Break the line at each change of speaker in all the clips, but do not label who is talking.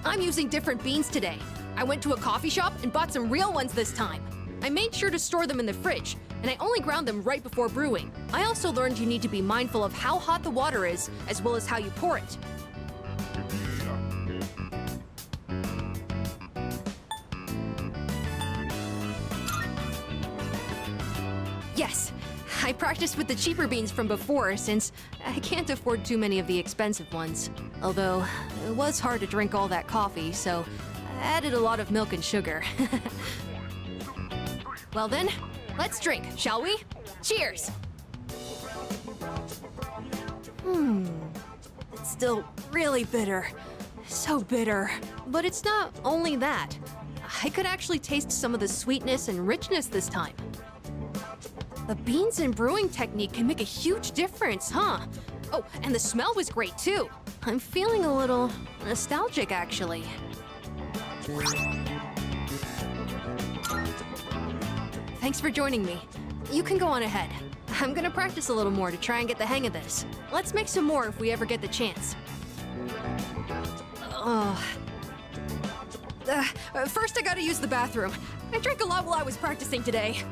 I'm using different beans today. I went to a coffee shop and bought some real ones this time. I made sure to store them in the fridge, and I only ground them right before brewing. I also learned you need to be mindful of how hot the water is, as well as how you pour it. Yes, I practiced with the cheaper beans from before since I can't afford too many of the expensive ones. Although, it was hard to drink all that coffee, so I added a lot of milk and sugar. Well then, let's drink, shall we? Cheers! It's still really bitter. So bitter. But it's not only that. I could actually taste some of the sweetness and richness this time. The beans and brewing technique can make a huge difference, huh? Oh, and the smell was great too. I'm feeling a little nostalgic, actually. Thanks for joining me. You can go on ahead. I'm gonna practice a little more to try and get the hang of this. Let's make some more if we ever get the chance. First I gotta use the bathroom. I drank a lot while I was practicing today.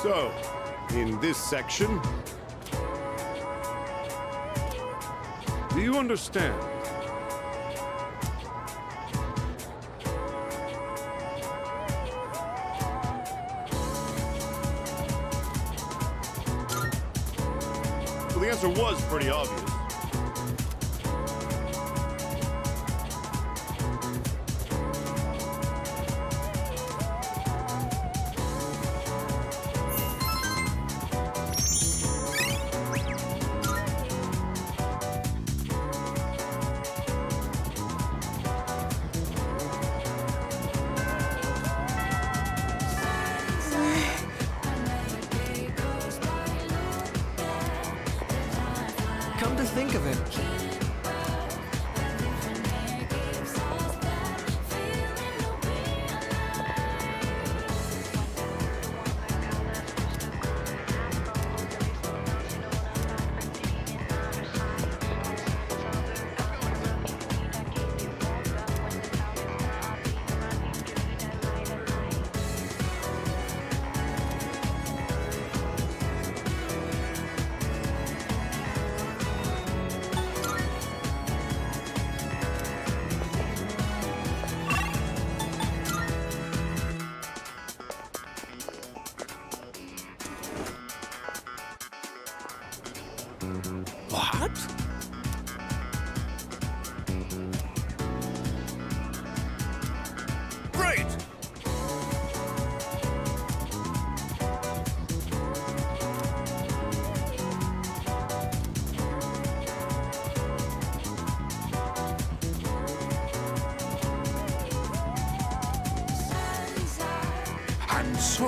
So, in this section, do you understand? Well, the answer was pretty obvious.
Come to think of it, what?
Great!
And so,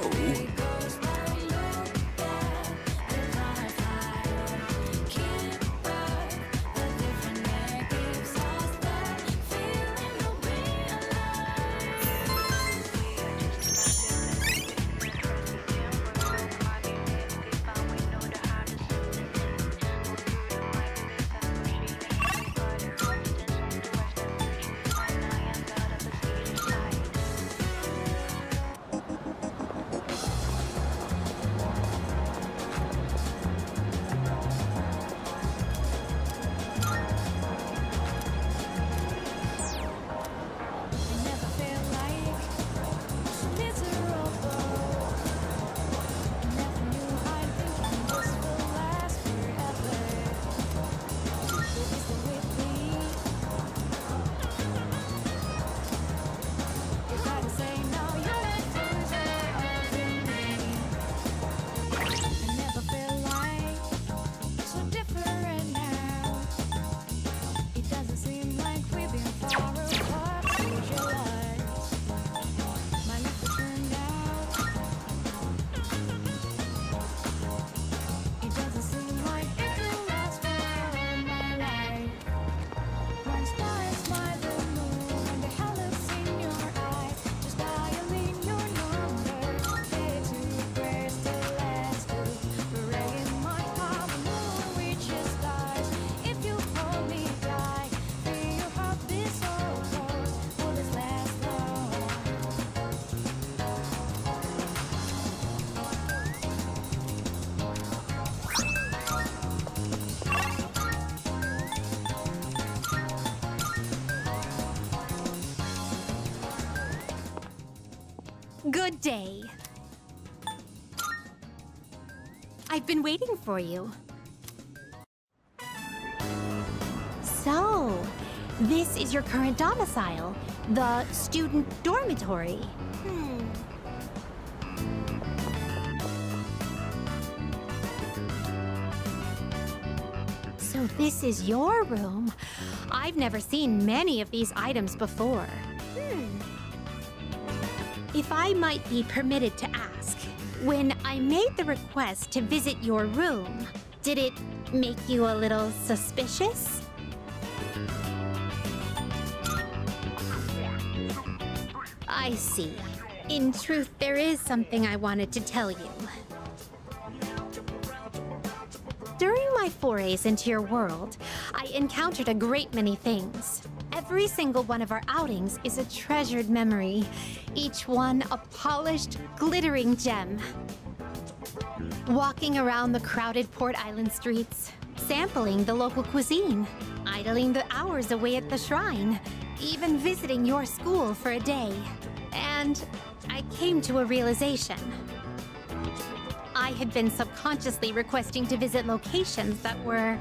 Good day. I've been waiting for you. So, this is your current domicile, the student dormitory. So this is your room. I've never seen many of these items before. If I might be permitted to ask, when I made the request to visit your room, did it make you a little suspicious? I see. In truth, there is something I wanted to tell you. During my forays into your world, I encountered a great many things. Every single one of our outings is a treasured memory, each one a polished, glittering gem. Walking around the crowded Port Island streets, sampling the local cuisine, idling the hours away at the shrine, even visiting your school for a day. And I came to a realization. I had been subconsciously requesting to visit locations that were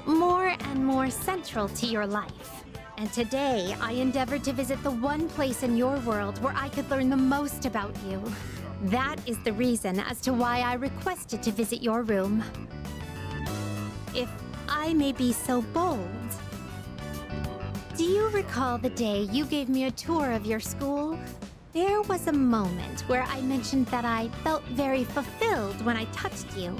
more and more central to your life. And today, I endeavored to visit the one place in your world where I could learn the most about you. That is the reason as to why I requested to visit your room. If I may be so bold, do you recall the day you gave me a tour of your school? There was a moment where I mentioned that I felt very fulfilled when I touched you.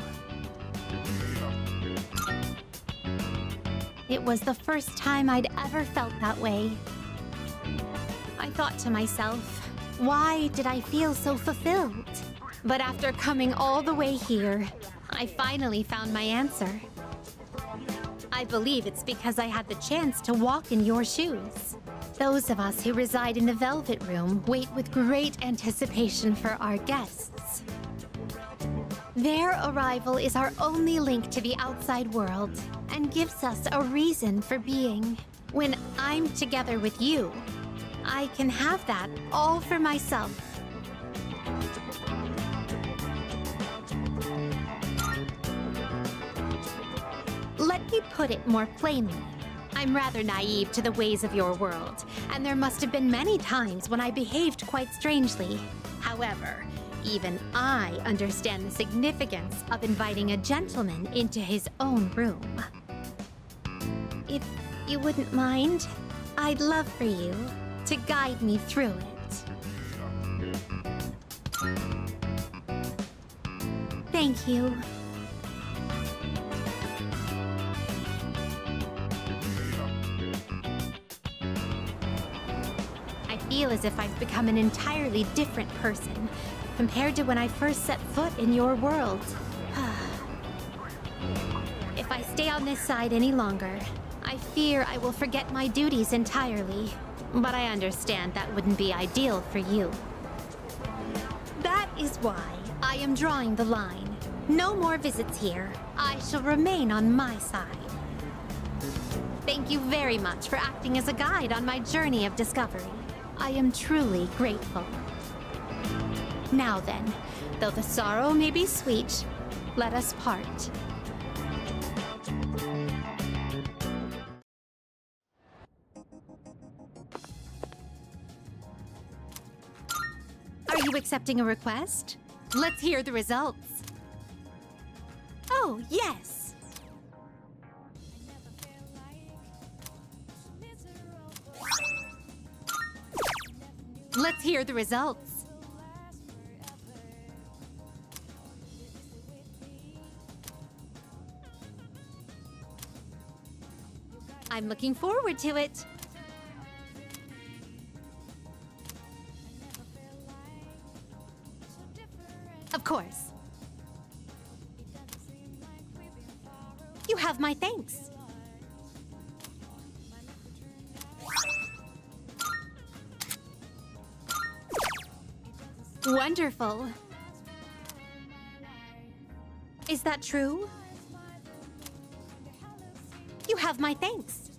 It was the first time I'd ever felt that way. I thought to myself, why did I feel so fulfilled? But after coming all the way here, I finally found my answer. I believe it's because I had the chance to walk in your shoes. Those of us who reside in the Velvet Room wait with great anticipation for our guests. Their arrival is our only link to the outside world and gives us a reason for being. When I'm together with you, I can have that all for myself. Let me put it more plainly. I'm rather naive to the ways of your world, and there must have been many times when I behaved quite strangely. However, even I understand the significance of inviting a gentleman into his own room. If you wouldn't mind, I'd love for you to guide me through it. Thank you. I feel as if I've become an entirely different person compared to when I first set foot in your world. If I stay on this side any longer, I fear I will forget my duties entirely. But I understand that wouldn't be ideal for you. That is why I am drawing the line. No more visits here. I shall remain on my side. Thank you very much for acting as a guide on my journey of discovery. I am truly grateful. Now then, though the sorrow may be sweet, let us part. Are you accepting a request? Let's hear the results. Oh, yes. Let's hear the results. I'm looking forward to it. Of course. You have my thanks. Wonderful. Is that true? You have my thanks.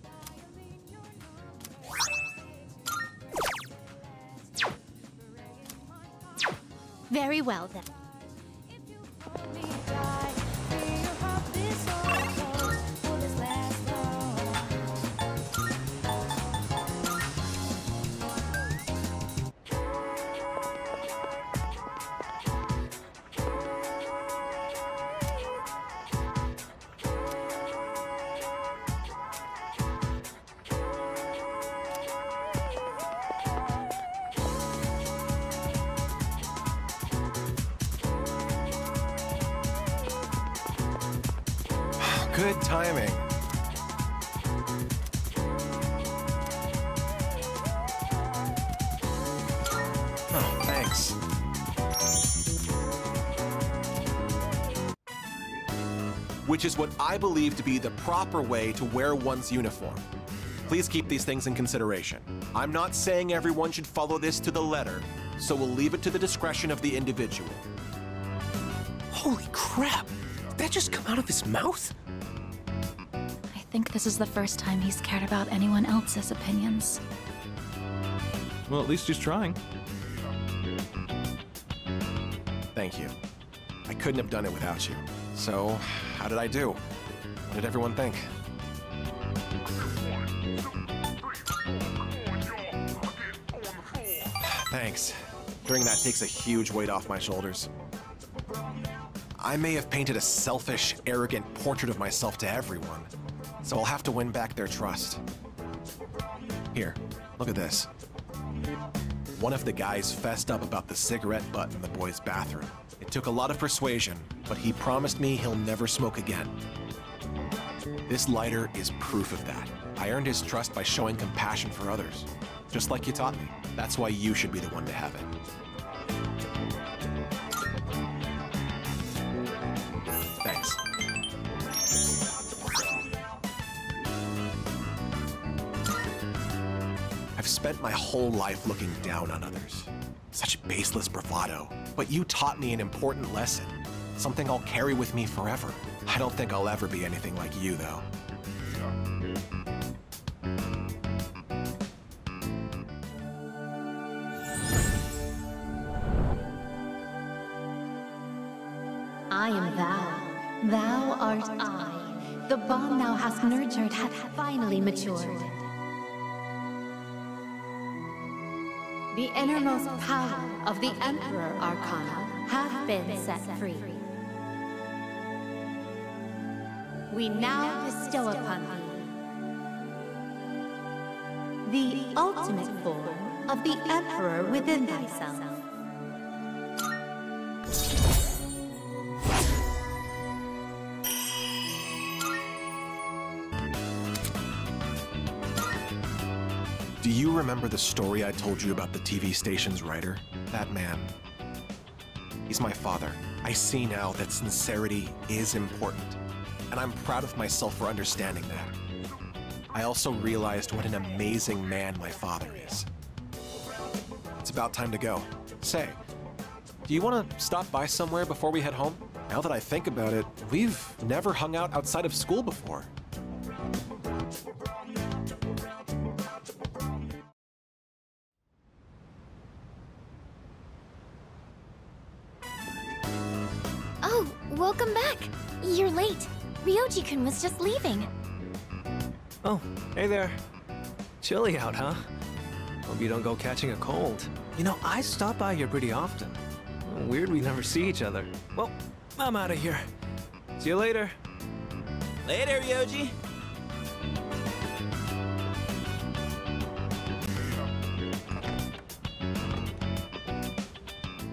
Very well, then.
Good timing. Oh, thanks. Which is what I believe to be the proper way to wear one's uniform. Please keep these things in consideration. I'm not saying everyone should follow this to the letter, so we'll leave it to the discretion of the individual.
Holy crap! Did that just come out of his mouth?
I think this is the first time he's cared about anyone else's opinions.
Well, at least he's trying.
Thank you. I couldn't have done it without you. So, how did I do? What did everyone think? Thanks. Doing that takes a huge weight off my shoulders. I may have painted a selfish, arrogant portrait of myself to everyone, so I'll have to win back their trust. Here, look at this. One of the guys fessed up about the cigarette butt in the boys' bathroom. It took a lot of persuasion, but he promised me he'll never smoke again. This lighter is proof of that. I earned his trust by showing compassion for others, just like you taught me. That's why you should be the one to have it. Thanks. I've spent my whole life looking down on others. Such baseless bravado. But you taught me an important lesson. Something I'll carry with me forever. I don't think I'll ever be anything like you, though.
I am thou. Thou art I. The bond thou hast nurtured hath finally matured. The innermost power of the Emperor Arcana hath been set free. We now bestow upon thee the ultimate form of the Emperor within thyself.
Do you remember the story I told you about the TV station's writer? That man. He's my father. I see now that sincerity is important, and I'm proud of myself for understanding that. I also realized what an amazing man my father is. It's about time to go. Say, do you want to stop by somewhere before we head home? Now that I think about it, we've never hung out outside of school before.
Oh, welcome back! You're late. RYOJI-kun was just leaving.
Oh, hey there. Chilly out, huh? Hope you don't go catching a cold. You know, I stop by here pretty often. Weird we never see each other. Well, I'm out of here. See you later.
Later, RYOJI.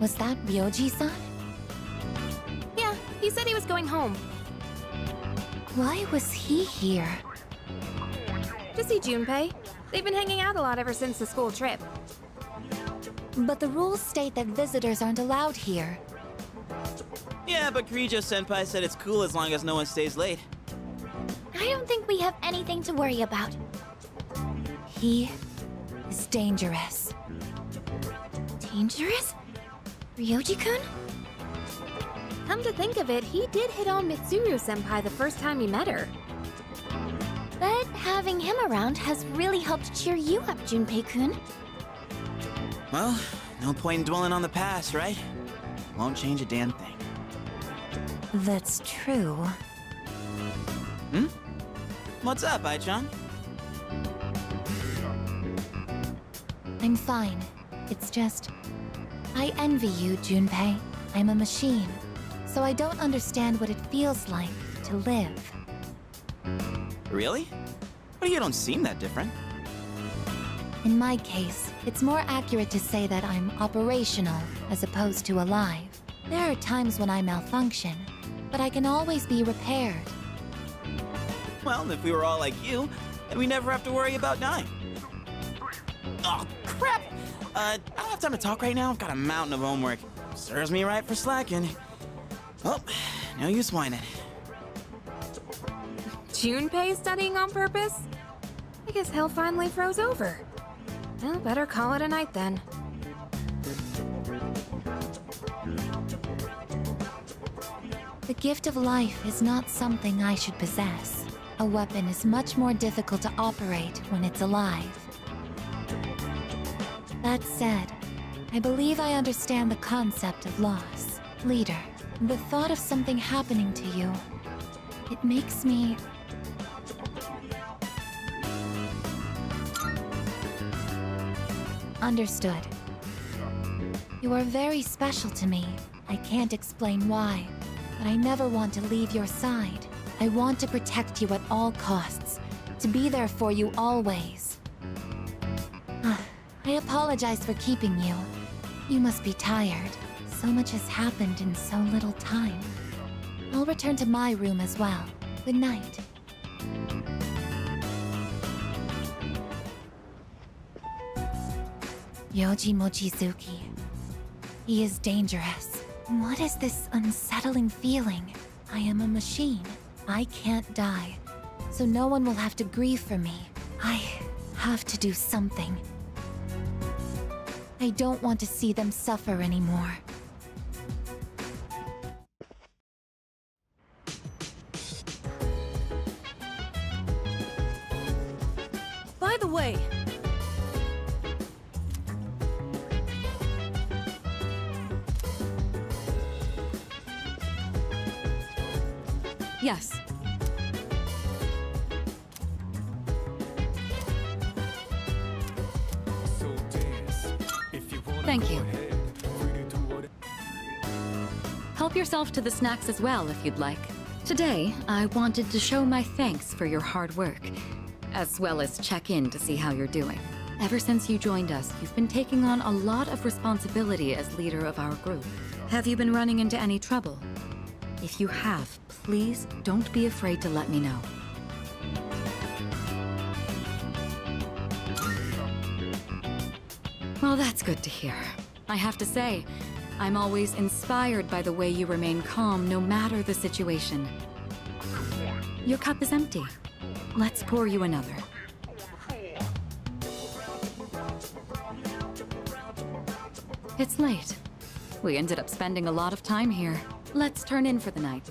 Was that RYOJI-san?
Yeah, he said he was going home.
Why was he here?
To see Junpei. They've been hanging out a lot ever since the school trip.
But the rules state that visitors aren't allowed here.
Yeah, but Kirijo-senpai said it's cool as long as no one stays late.
I don't think we have anything to worry about. He is dangerous. Dangerous? RYOJI-kun?
Come to think of it, he did hit on Mitsuru-senpai the first time he met her.
But having him around has really helped cheer you up, Junpei-kun.
Well, no point in dwelling on the past, right? won't change a damn thing.
That's true.
Hmm? What's up, Ai-chan?
I'm fine. It's just... I envy you, Junpei. I'm a machine, so I don't understand what it feels like to live.
Really? But you don't seem that different.
In my case, it's more accurate to say that I'm operational as opposed to alive. There are times when I malfunction, but I can always be repaired.
Well, if we were all like you, then we never have to worry about dying. Oh, crap! I don't have time to talk right now. I've got a mountain of homework. Serves me right for slacking. Well, no use whining.
Junpei studying on purpose? I guess he'll finally froze over. Well, better call it a night then.
The gift of life is not something I should possess. A weapon is much more difficult to operate when it's alive. That said, I believe I understand the concept of loss. Leader, the thought of something happening to you, it makes me... Understood. You are very special to me. I can't explain why, but I never want to leave your side. I want to protect you at all costs, to be there for you always. I apologize for keeping you. You must be tired. So much has happened in so little time. I'll return to my room as well. Good night. Ryoji Mochizuki. He is dangerous. What is this unsettling feeling? I am a machine. I can't die, so no one will have to grieve for me. I have to do something. I don't want to see them suffer anymore.
By the way... Yes.
Thank you. Help yourself to the snacks as well if you'd like. Today, I wanted to show my thanks for your hard work, as well as check in to see how you're doing. Ever since you joined us, you've been taking on a lot of responsibility as leader of our group. Have you been running into any trouble? If you have, please don't be afraid to let me know. Well, that's good to hear. I have to say, I'm always inspired by the way you remain calm no matter the situation. Your cup is empty. Let's pour you another. It's late. We ended up spending a lot of time here. Let's turn in for the night.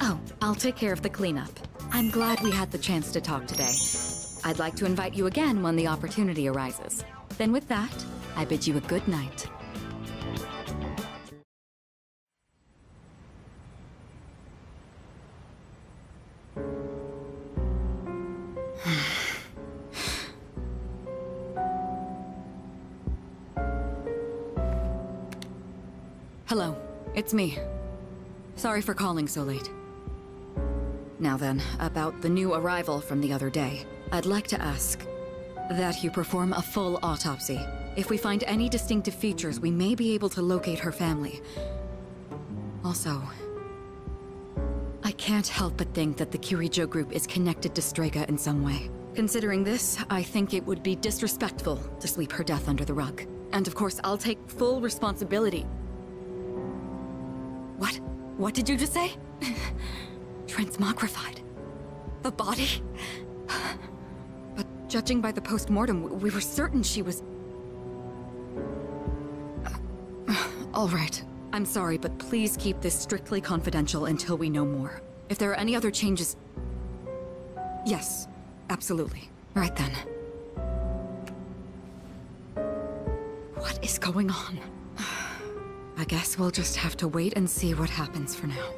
Oh, I'll take care of the cleanup. I'm glad we had the chance to talk today. I'd like to invite you again when the opportunity arises. Then with that, I bid you a good night. Hello, it's me. Sorry for calling so late. Now then, about the new arrival from the other day. I'd like to ask that you perform a full autopsy. If we find any distinctive features, we may be able to locate her family. Also, I can't help but think that the Kirijo group is connected to Strega in some way. Considering this, I think it would be disrespectful to sweep her death under the rug. And of course, I'll take full responsibility. What? What did you just say? Transmogrified. The body? But judging by the post-mortem, we were certain she was... All right. I'm sorry, but please keep this strictly confidential until we know more. If there are any other changes... Yes, absolutely. Right then. What? What is going on? I guess we'll just have to wait and see what happens for now.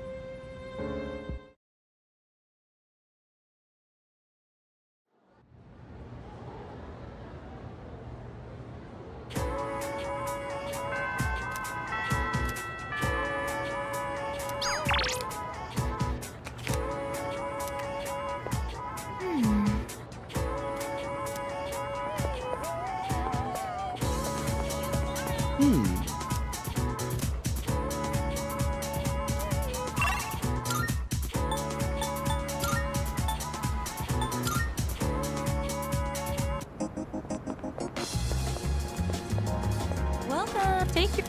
Welcome. Take your...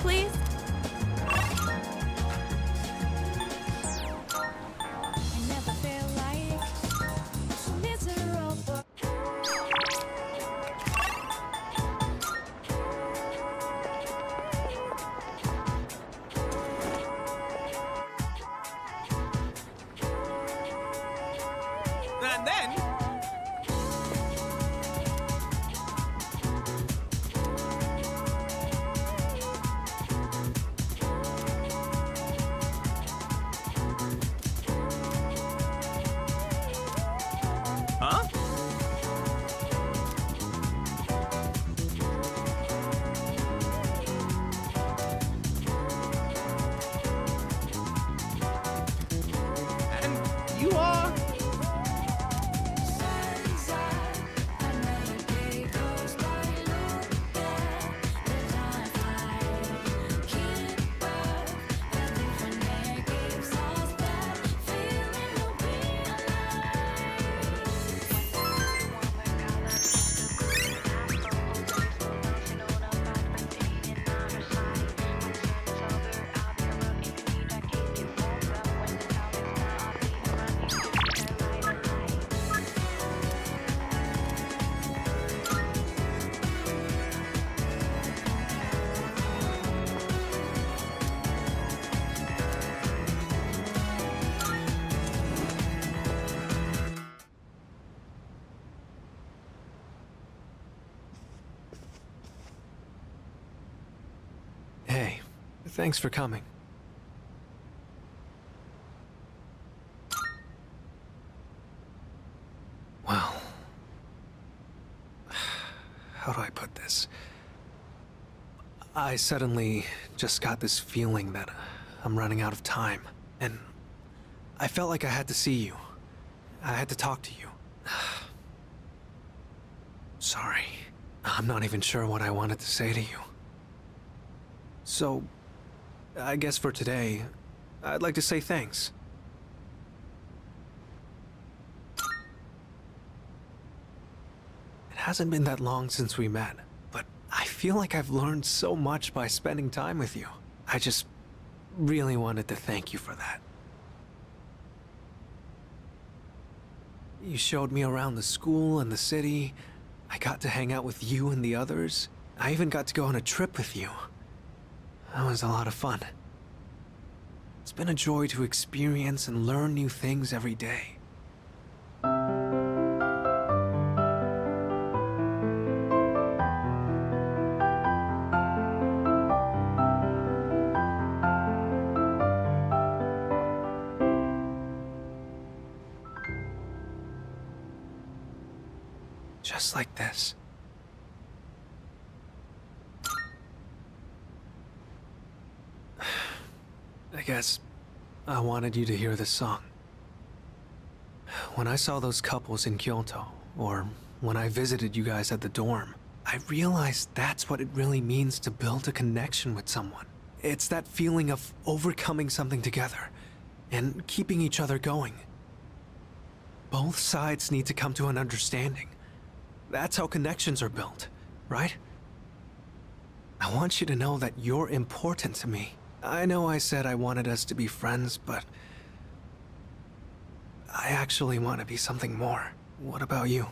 Please.
I never felt like miserable.
And then... Huh? And you are... Hey, thanks for coming. Well, how do I put this? I suddenly just got this feeling that I'm running out of time, and I felt like I had to see you. I had to talk to you. Sorry. I'm not even sure what I wanted to say to you. So, I guess for today, I'd like to say thanks. It hasn't been that long since we met, but I feel like I've learned so much by spending time with you. I just really wanted to thank you for that. You showed me around the school and the city. I got to hang out with you and the others. I even got to go on a trip with you. That was a lot of fun. It's been a joy to experience and learn new things every day. Just like this. I guess I wanted you to hear this song. When I saw those couples in Kyoto, or when I visited you guys at the dorm, I realized that's what it really means to build a connection with someone. It's that feeling of overcoming something together and keeping each other going. Both sides need to come to an understanding. That's how connections are built, right? I want you to know that you're important to me. I know I said I wanted us to be friends, but I actually want to be something more. What about you?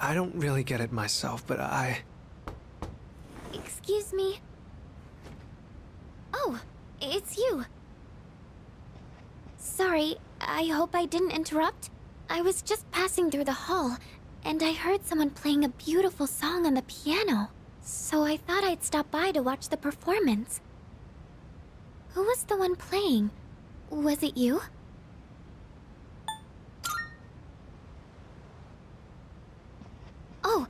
I don't really get it myself, but
Excuse me? Oh, it's you.
sorry. I hope I didn't interrupt. I was just passing through the hall, and I heard someone playing a beautiful song on the piano. So I thought I'd stop by to watch the performance. Who was the one playing? Was it you? Oh,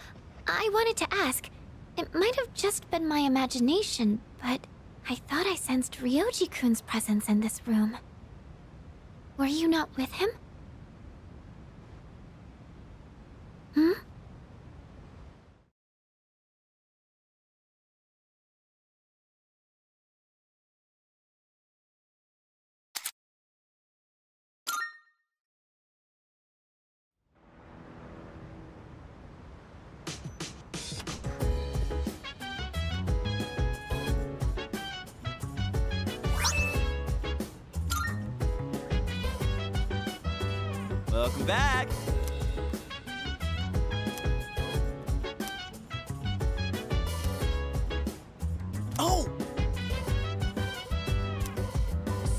I wanted to ask. It might have just been my imagination, but I thought I sensed RYOJI-kun's presence in this room. Were you not with him? Hmm?
Welcome back. Oh!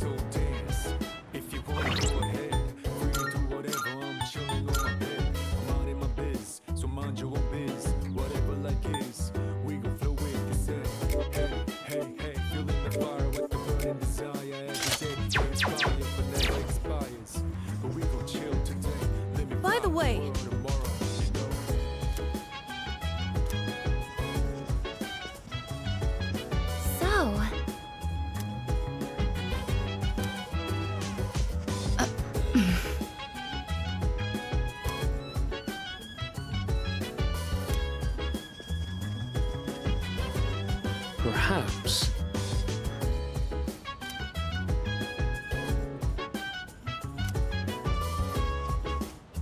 So dance, if you wanna go ahead, free to do whatever. I'm chilling on my bed, I'm out in my biz, so mind your own biz. Whatever like is, we gon' flow with this head. Hey, hey, hey, feeling the fire with the burning desire every day. Inspire, but never expires. But we gon' chill today. Let me
By the way,
tomorrow, you know.
So...
Perhaps.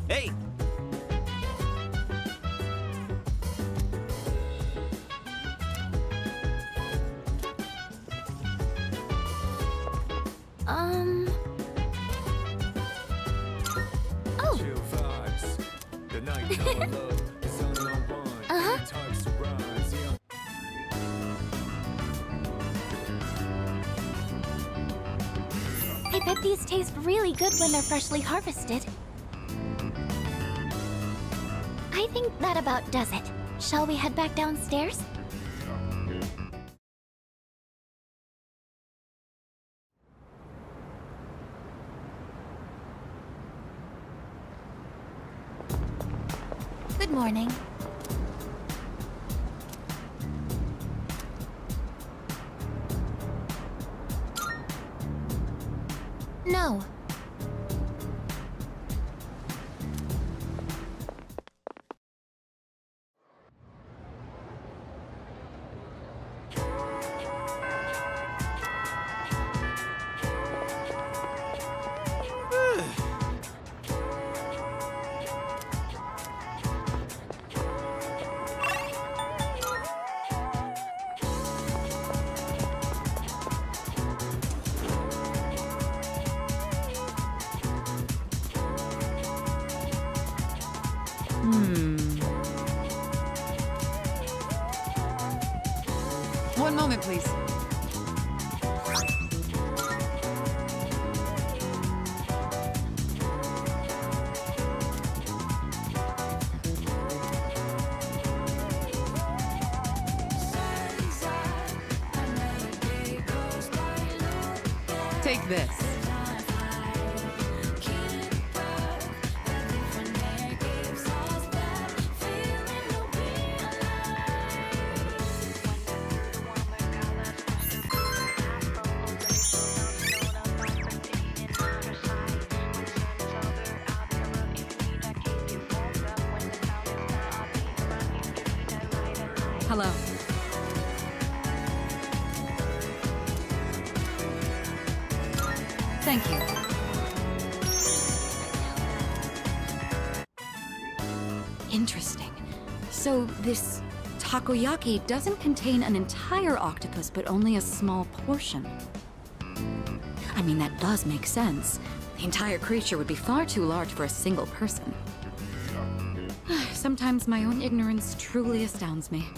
Hey!
Oh,
Chill vibes, the nighttime love is on our one.
Uh-huh.
Types to rise, yeah.
I bet these taste really good when they're freshly harvested. I think that about does it. Shall we head back downstairs?
Good morning. No.
One moment, please. Take this. Hello. Thank you. Interesting. So this takoyaki doesn't contain an entire octopus, but only a small portion. I mean, that does make sense. The entire creature would be far too large for a single person. Sometimes my own ignorance truly astounds me.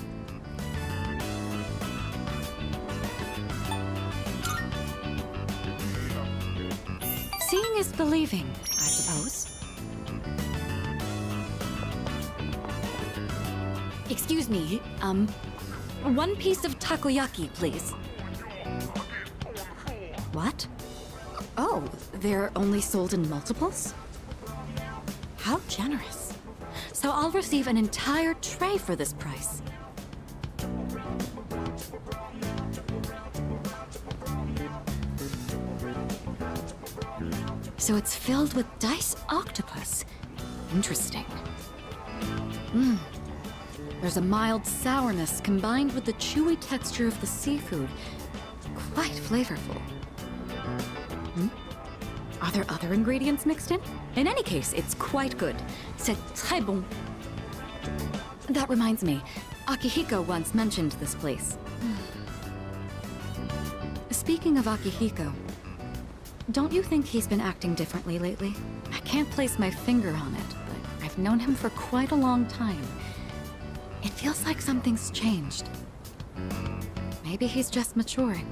Seeing is believing, I suppose. Excuse me, one piece of takoyaki, please. What? Oh, they're only sold in multiples? How generous. So I'll receive an entire tray for this price. So it's filled with diced octopus. Interesting. There's a mild sourness combined with the chewy texture of the seafood. Quite flavorful. Are there other ingredients mixed in? In any case, it's quite good. C'est très bon. That reminds me, Akihiko once mentioned this place. Speaking of Akihiko, don't you think he's been acting differently lately? I can't place my finger on it, but I've known him for quite a long time. It feels like something's changed. Maybe he's just maturing.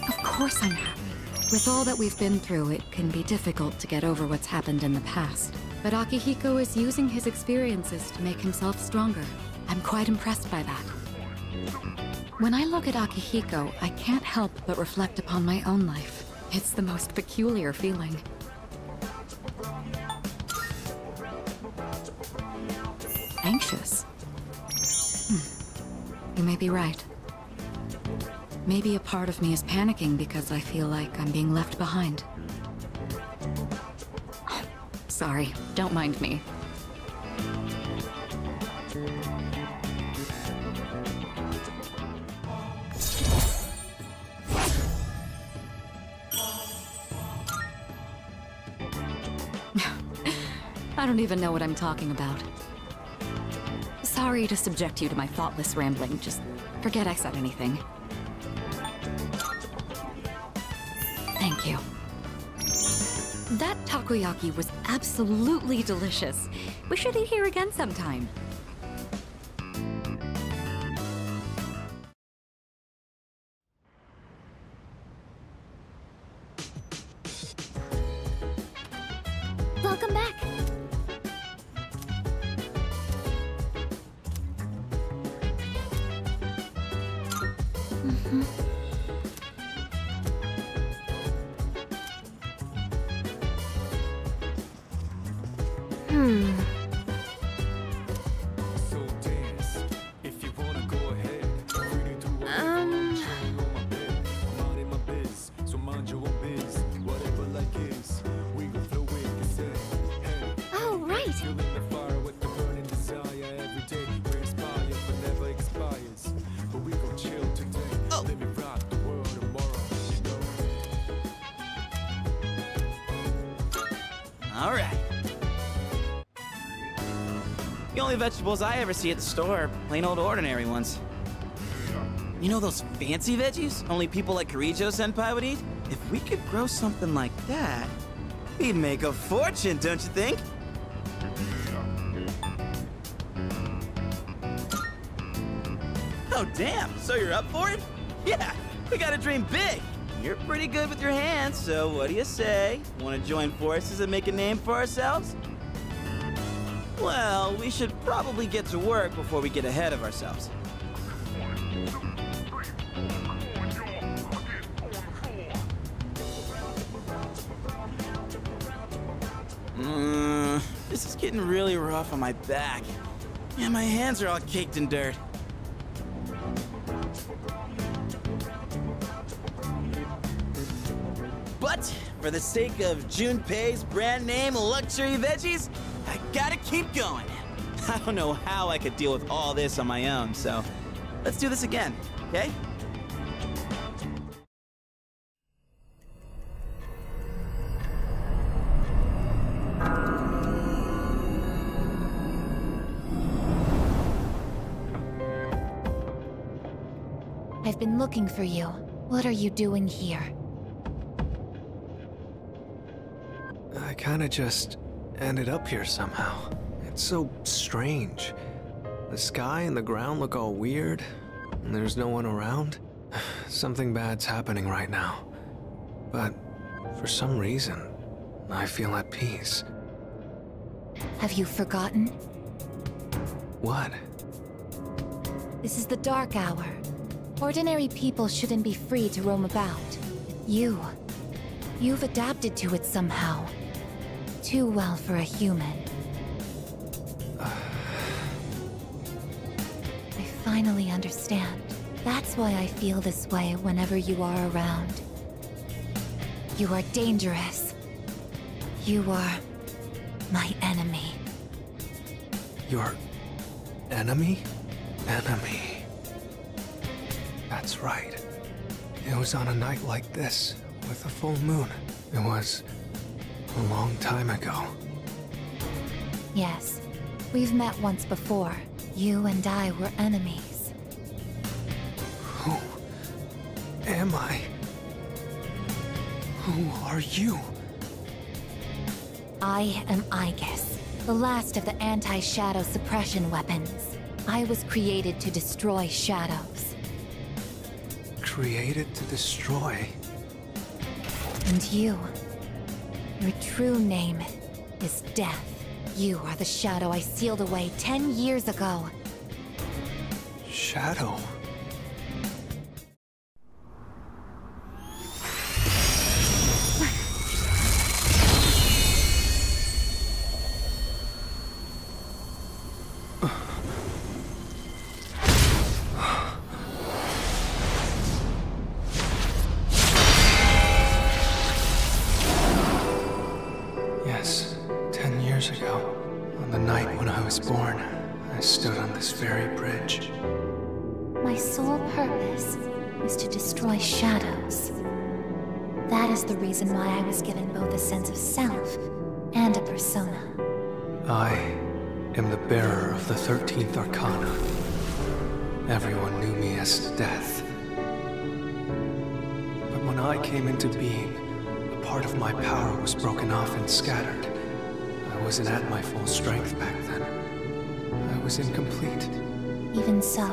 Of course I'm happy. With all that we've been through, it can be difficult to get over what's happened in the past. But Akihiko is using his experiences to make himself stronger. I'm quite impressed by that. When I look at Akihiko, I can't help but reflect upon my own life. It's the most peculiar feeling. Anxious? You may be right. Maybe a part of me is panicking because I feel like I'm being left behind. Sorry, don't mind me. I don't even know what I'm talking about. Sorry to subject you to my thoughtless rambling. Just forget I said anything. Thank you. That takoyaki was absolutely delicious. We should eat here again sometime.
Welcome back.
So dance. If you wanna go ahead, free to do whatever. Chilling on my bed. I'm out in my biz, so mind your own biz. Whatever like is, we gon' flow with the set. Hey,
Oh, right.
fueling the fire with the burning desire every day. We inspire, but never expires. But we gon' chill today. Let me rock the world tomorrow.
All right. The only vegetables I ever see at the store are plain old ordinary ones. You know those fancy veggies only people like RYOJI-senpai would eat? If we could grow something like that, we'd make a fortune, don't you think? Oh, damn. So you're up for it? Yeah, we gotta dream big. You're pretty good with your hands, so what do you say? Want to join forces and make a name for ourselves? Well, we should probably get to work before we get ahead of ourselves. This is getting really rough on my back. Yeah, my hands are all caked in dirt. But for the sake of Junpei's brand name luxury veggies, I gotta keep going. I don't know how I could deal with all this on my own, so let's do this again, okay?
I've been looking for you. What are you doing here?
I kinda just ended up here somehow. It's so strange. The sky and the ground look all weird, and there's no one around. something bad's happening right now. But for some reason, I feel at peace.
Have you forgotten?
What?
This is the dark hour. Ordinary people shouldn't be free to roam about. You've adapted to it somehow. Too well for a human. I finally understand. That's why I feel this way whenever you are around. You are dangerous. You are my enemy.
Your enemy? Enemy. That's right. It was on a night like this, with a full moon. It was a long time ago.
Yes, we've met once before. You and I were enemies.
Who am I? Who are you?
I am Aegis, the last of the anti-shadow suppression weapons. I was created to destroy shadows.
Created to destroy?
And you, your true name is Death. You are the shadow I sealed away 10 years ago.
Shadow? Yes, 10 years ago, on the night when I was born, I stood on this very bridge.
My sole purpose is to destroy shadows. That is the reason why I was given both a sense of self and a persona.
I am the bearer of the 13th Arcana. Everyone knew me as Death. But when I came into being, a part of my power was broken off and scattered. I wasn't at my full strength back then. I was incomplete.
Even so,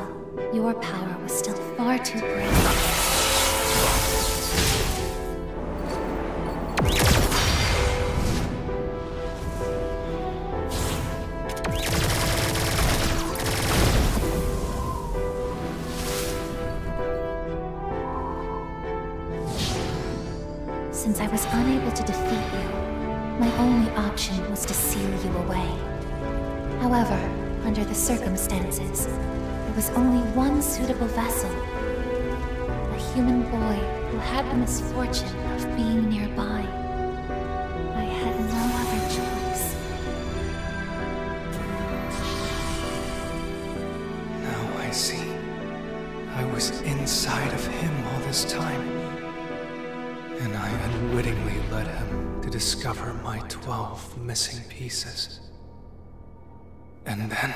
your power was still far too great. Since I was unable to defeat you, my only option was to seal you away. However, under the circumstances, there was only one suitable vessel. A human boy who had the misfortune of being nearby. I had no other choice.
Now I see. I was inside of him all this time. And I unwittingly led him to discover my 12 missing pieces. And then...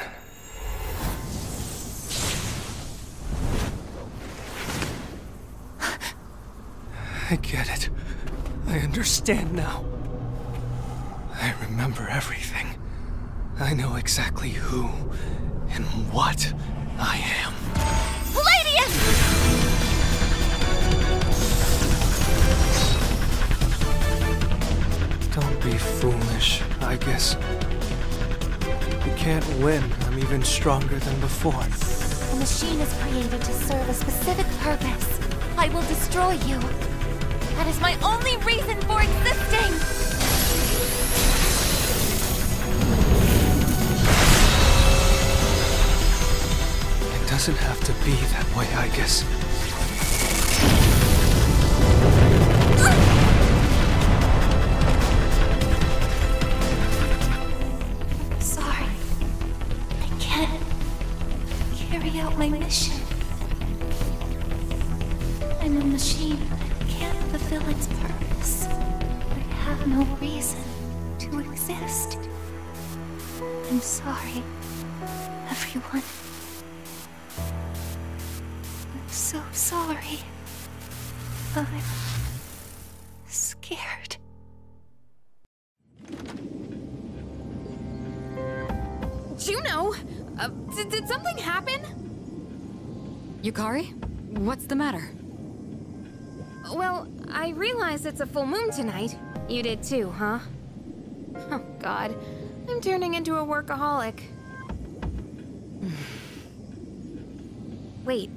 I get it. I understand now. I remember everything. I know exactly who and what I am. Don't be foolish, I guess. You can't win. I'm even stronger than before.
The machine is created to serve a specific purpose. I will destroy you. That is my only reason for existing!
It doesn't have to be that way, I guess.
Sorry. I can't carry out my mission. I'm a machine that can't fulfill its purpose. I have no reason to exist. I'm sorry, everyone. I'm so sorry. I'm scared.
Juno! Did something happen?
Yukari? What's the matter?
Well, I realize it's a full moon tonight. You did too, huh? Oh, God. I'm turning into a workaholic. Wait,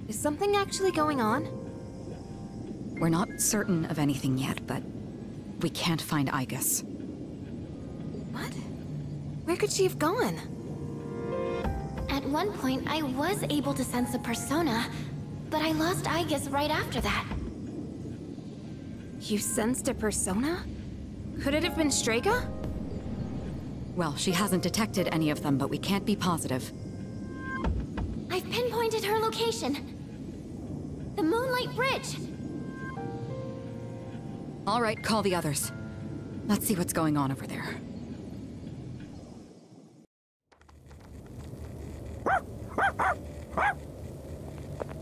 is something actually going on?
We're not certain of anything yet, but we can't find Igus.
What? Where could she have gone?
At one point, I was able to sense a persona, but I lost Igus right after that.
You sensed a persona? Could it have been Strega?
Well, she hasn't detected any of them, but we can't be positive.
I've pinpointed her location. The Moonlight Bridge.
All right, call the others. Let's see what's going on over there.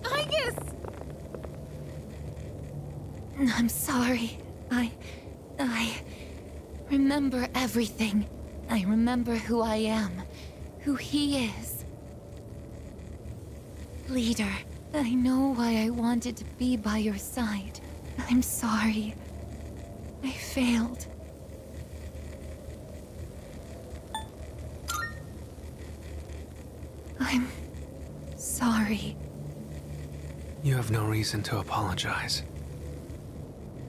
Igus!
I'm sorry. I remember everything. I remember who I am, who he is. Leader, I know why I wanted to be by your side. I'm sorry. I failed. I'm sorry.
You have no reason to apologize.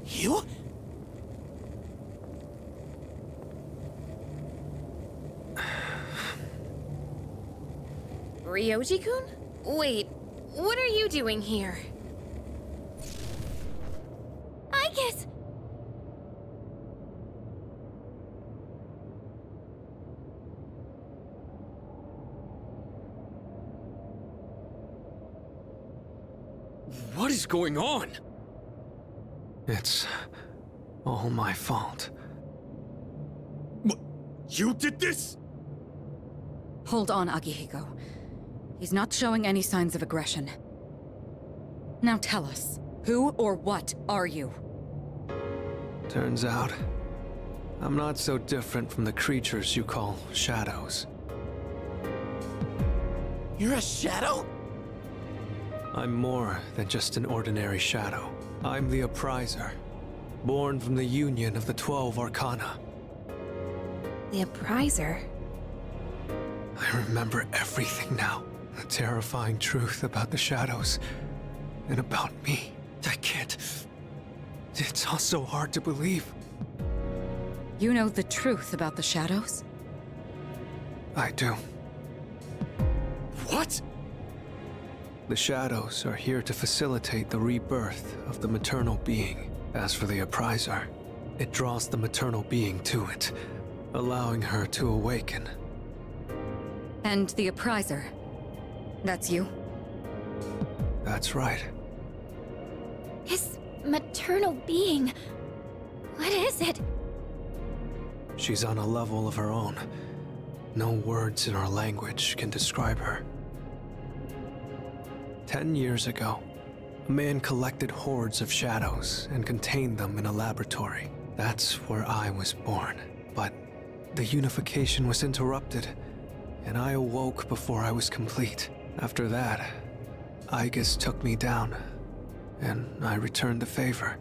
You?
Ryoji-kun? Wait, what are you doing here?
Igus!
What is going on?
It's all my fault.
You did this?
Hold on, Akihiko. He's not showing any signs of aggression. Now tell us, who or what are you?
Turns out, I'm not so different from the creatures you call shadows.
You're a shadow?
I'm more than just an ordinary shadow. I'm the Appriser, born from the union of the 12 Arcana.
The Appriser?
I remember everything now. The terrifying truth about the shadows, and about me. I can't... It's all so hard to believe.
You know the truth about the shadows?
I do.
What?
The shadows are here to facilitate the rebirth of the maternal being. As for the Appriser, it draws the maternal being to it, allowing her to awaken.
And the Appriser, that's you?
That's right.
His maternal being. What is it?
She's on a level of her own. No words in our language can describe her. 10 years ago, a man collected hordes of shadows and contained them in a laboratory. That's where I was born. But the unification was interrupted, and I awoke before I was complete. After that, Igus took me down, and I returned the favor.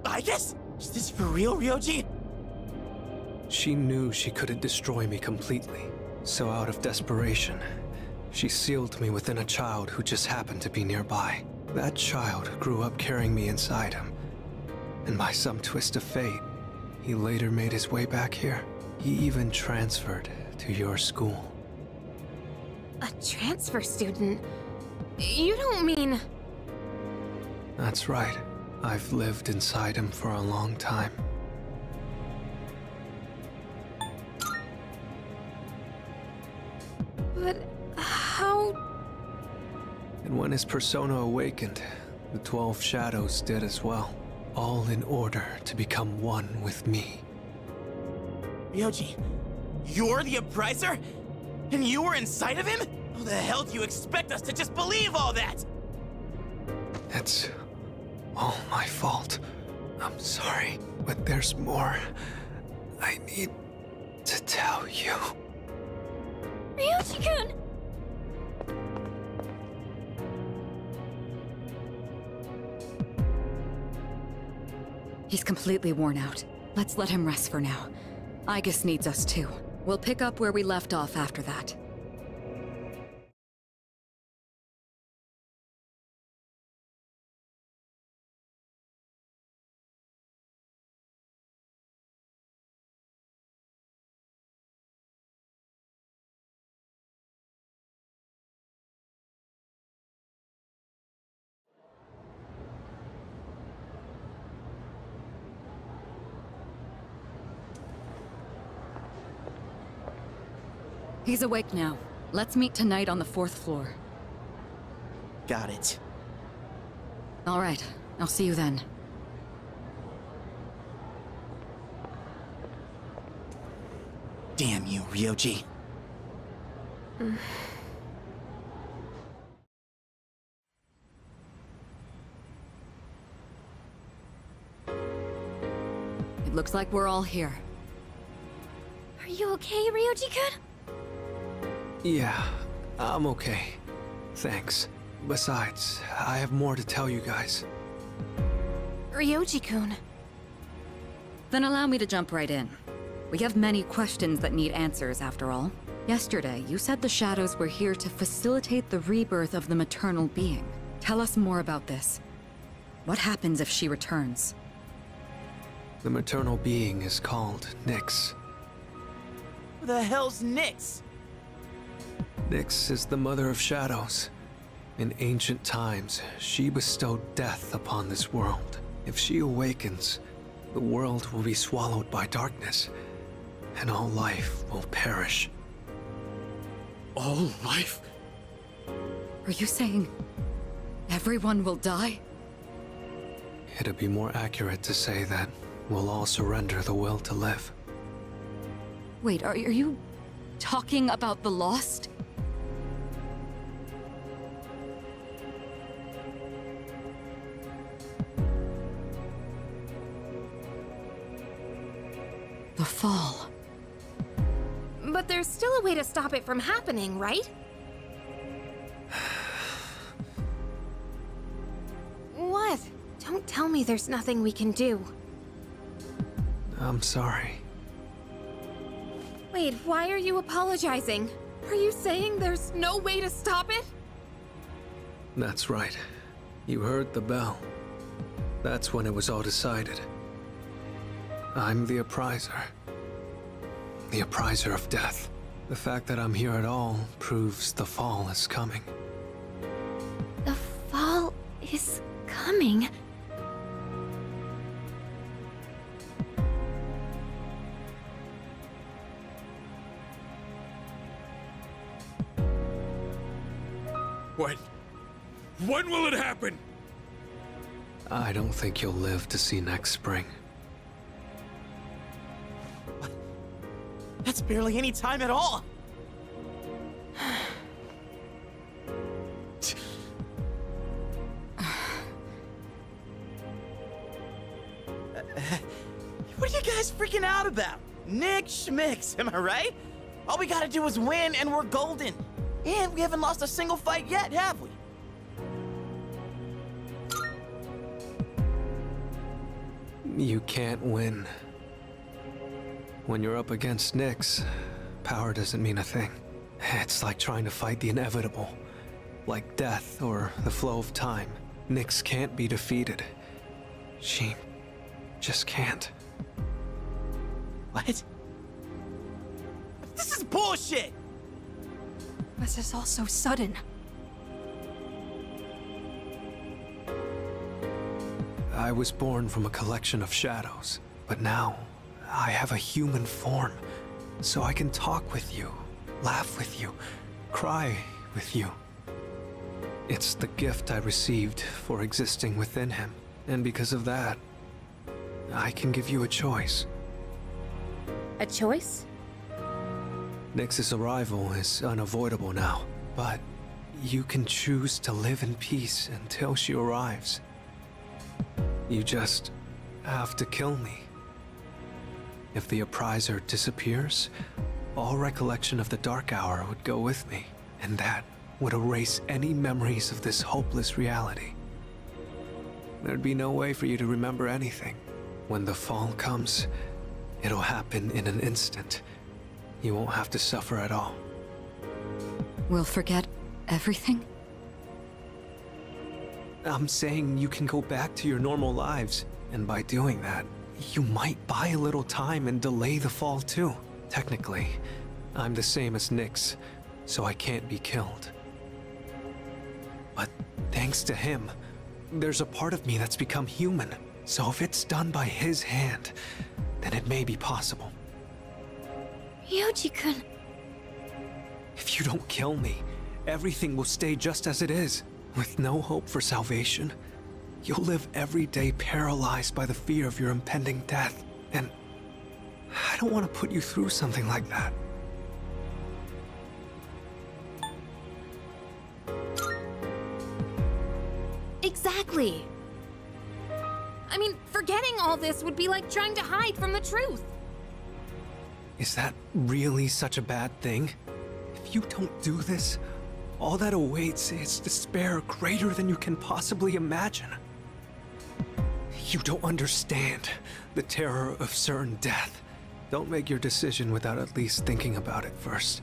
Igus? Is this for real, Ryoji?
She knew she couldn't destroy me completely, so out of desperation, she sealed me within a child who just happened to be nearby. That child grew up carrying me inside him, and by some twist of fate, he later made his way back here. He even transferred to your school.
A transfer student? You don't mean...
That's right. I've lived inside him for a long time.
But how...
And when his persona awakened, the 12 shadows did as well. All in order to become one with me.
Ryoji, you're the Appriser? And you were inside of him? How the hell do you expect us to just believe all that?
It's all my fault. I'm sorry, but there's more I need to tell you.
Ryoji-kun!
He's completely worn out. Let's let him rest for now. Aigis needs us too. We'll pick up where we left off after that. He's awake now. Let's meet tonight on the 4th floor.
Got it.
All right, I'll see you then.
Damn you, RYOJI.
It looks like we're all here.
Are you okay, RYOJI-kun?
Yeah, I'm okay. Thanks. Besides, I have more to tell you guys.
RYOJI-kun.
Then allow me to jump right in. We have many questions that need answers, after all. Yesterday, you said the Shadows were here to facilitate the rebirth of the maternal being. Tell us more about this. What happens if she returns?
The maternal being is called Nyx.
Who the hell's Nyx?
Nyx is the mother of shadows. In ancient times, she bestowed death upon this world. If she awakens, the world will be swallowed by darkness, and all life will perish.
All life?
Are you saying everyone will die?
It'd be more accurate to say that we'll all surrender the will to live.
Wait, are you talking about the Lost? The fall.
But there's still a way to stop it from happening, right? What? Don't tell me there's nothing we can do.
I'm sorry.
Wait, why are you apologizing? Are you saying there's no way to stop it?
That's right. You heard the bell. That's when it was all decided. I'm the Appriser. The Appriser of Death. The fact that I'm here at all proves the fall is coming.
The fall is coming.
When will it happen?
I don't think you'll live to see next spring.
That's barely any time at all. What are you guys freaking out about? Nick Schmicks, am I right? All we gotta do is win and we're golden. And we haven't lost a single fight yet, have we?
You can't win. When you're up against Nyx, power doesn't mean a thing. It's like trying to fight the inevitable. Like death or the flow of time. Nyx can't be defeated. She just can't.
What? This is bullshit!
This is all so sudden.
I was born from a collection of shadows, but now I have a human form, so I can talk with you, laugh with you, cry with you. It's the gift I received for existing within him, and because of that, I can give you a choice.
A choice?
Nyx's arrival is unavoidable now, but you can choose to live in peace until she arrives. You just have to kill me. If the Appriser disappears, all recollection of the Dark Hour would go with me, and that would erase any memories of this hopeless reality. There'd be no way for you to remember anything. When the fall comes, it'll happen in an instant. You won't have to suffer at all.
We'll forget everything?
I'm saying you can go back to your normal lives, and by doing that, you might buy a little time and delay the fall too. Technically, I'm the same as Nyx, so I can't be killed. But thanks to him, there's a part of me that's become human. So if it's done by his hand, then it may be possible.
Ryoji-kun.
If you don't kill me, everything will stay just as it is. With no hope for salvation, you'll live every day paralyzed by the fear of your impending death. And I don't want to put you through something like that.
Exactly. I mean, forgetting all this would be like trying to hide from the truth.
Is that really such a bad thing? If you don't do this, all that awaits is despair greater than you can possibly imagine. You don't understand the terror of certain death. Don't make your decision without at least thinking about it first.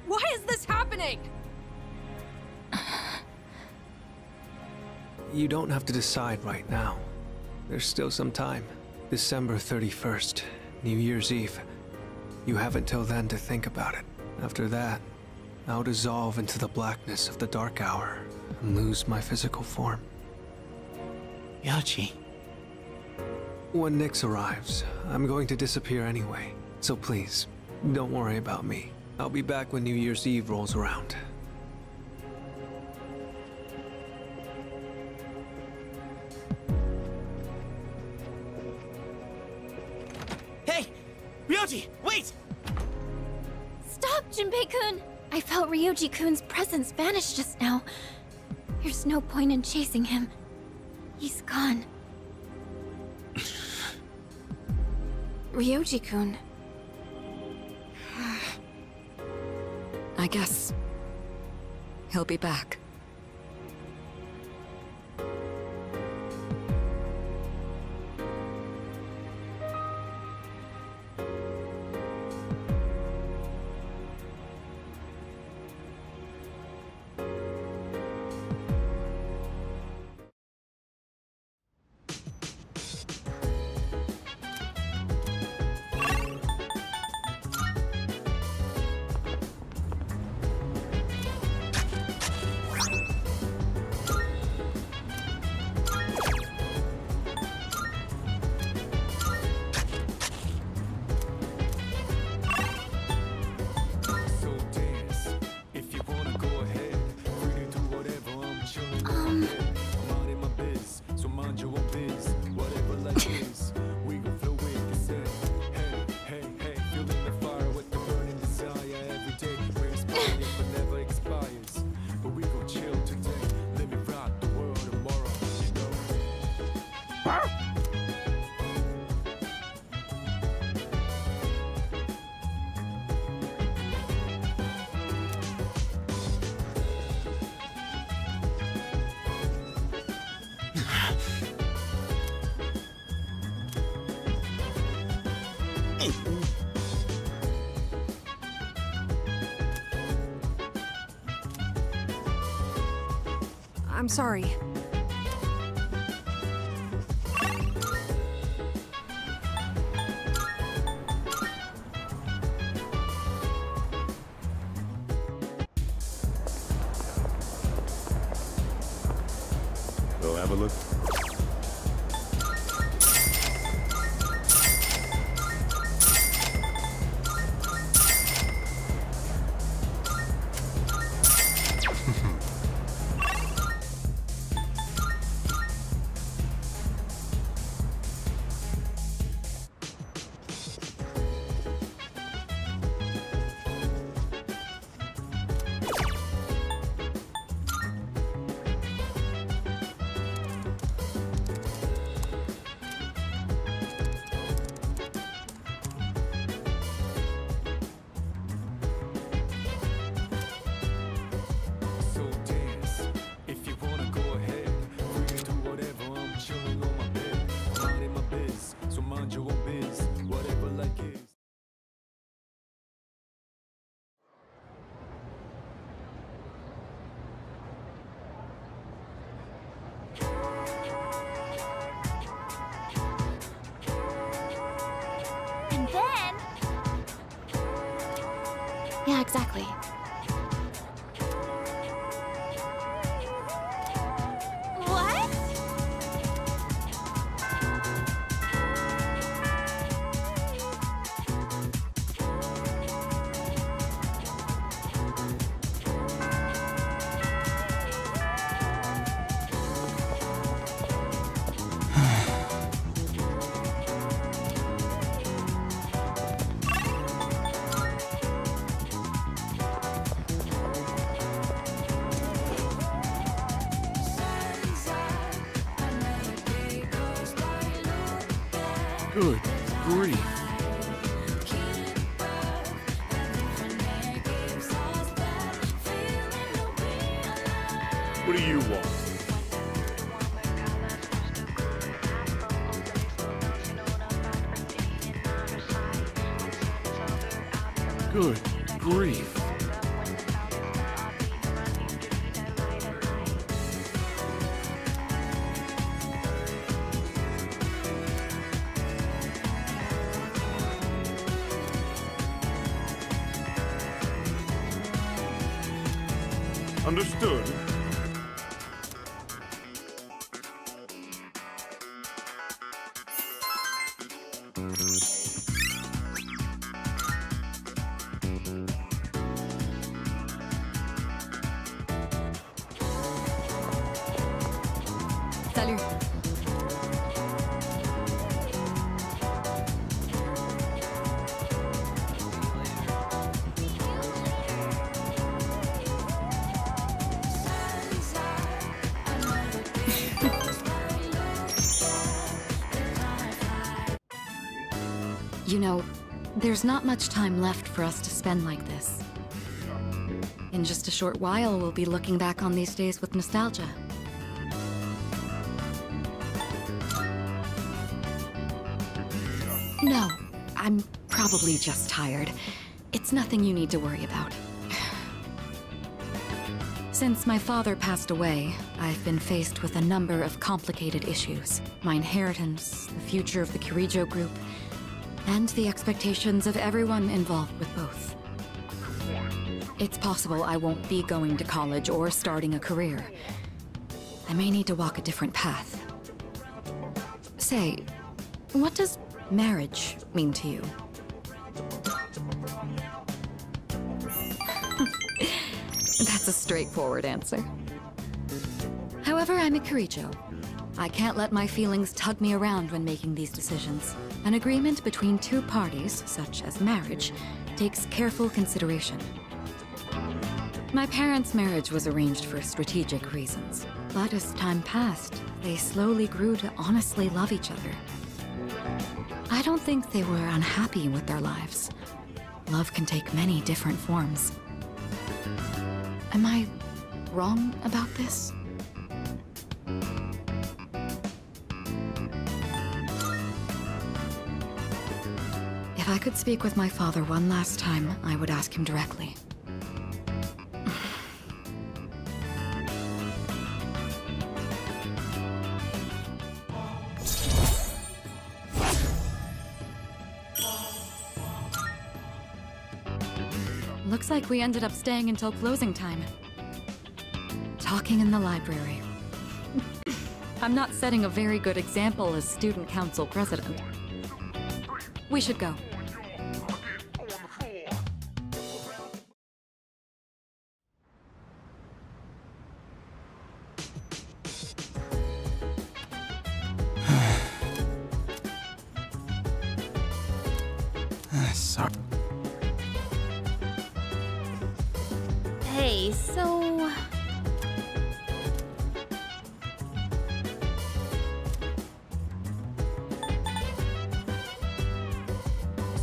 Why is this happening?
You don't have to decide right now. There's still some time. December 31st, New Year's Eve. You have until then to think about it. After that, I'll dissolve into the blackness of the dark hour and lose my physical form.
Ryoji.
When Nyx arrives, I'm going to disappear anyway. So please, don't worry about me. I'll be back when New Year's Eve rolls around.
Hey! Ryoji, wait!
Stop, Junpei-kun! I felt Ryoji-kun's presence vanish just now. There's no point in chasing him. He's gone.
Ryoji-kun.
I guess he'll be back.
I'm sorry.
Go have a look.
biz, whatever like is.
And then... Yeah, exactly. What?
Good grief. What do you want? Good grief. Understood.
Salut. You know, there's not much time left for us to spend like this. In just a short while, we'll be looking back on these days with nostalgia. No, I'm probably just tired. It's nothing you need to worry about. Since my father passed away, I've been faced with a number of complicated issues. My inheritance, the future of the Kirijo group, and the expectations of everyone involved with both. It's possible I won't be going to college or starting a career. I may need to walk a different path. Say, what does marriage mean to you? That's a straightforward answer. However, I'm a Kirijo. I can't let my feelings tug me around when making these decisions. An agreement between two parties, such as marriage, takes careful consideration. My parents' marriage was arranged for strategic reasons, but as time passed, they slowly grew to honestly love each other. I don't think they were unhappy with their lives. Love can take many different forms. Am I wrong about this? If I could speak with my father one last time, I would ask him directly. Looks like we ended up staying until closing time. Talking in the library. I'm not setting a very good example as student council president. We should go.
Sorry.
Hey, so...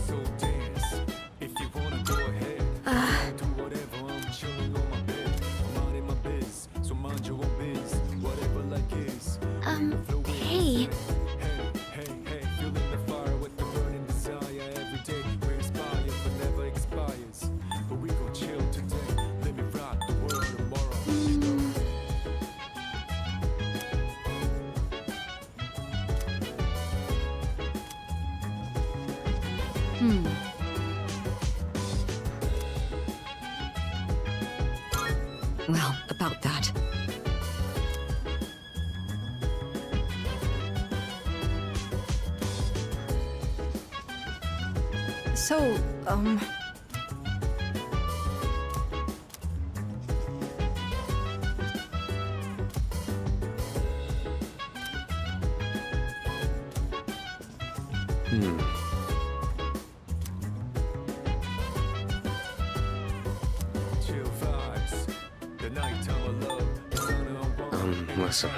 So dance. If you wanna go ahead, do whatever. I'm chilling on my bed. I'm out in my biz, so mind your own biz. Whatever like is.
Hey.
Hey, hey, hey, feeling the fire with the
Well, about that.
So,
Chill vibes. The nighttime of love. The sun unwound.
Listen.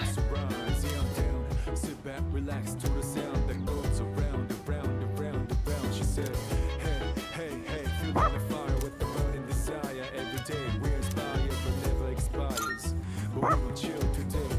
Sit back, relax to the sound that goes around, around, around, around. She said, hey, hey, hey, fueling the fire with the burning desire. Every day we inspire, but never expires. But we will chill today.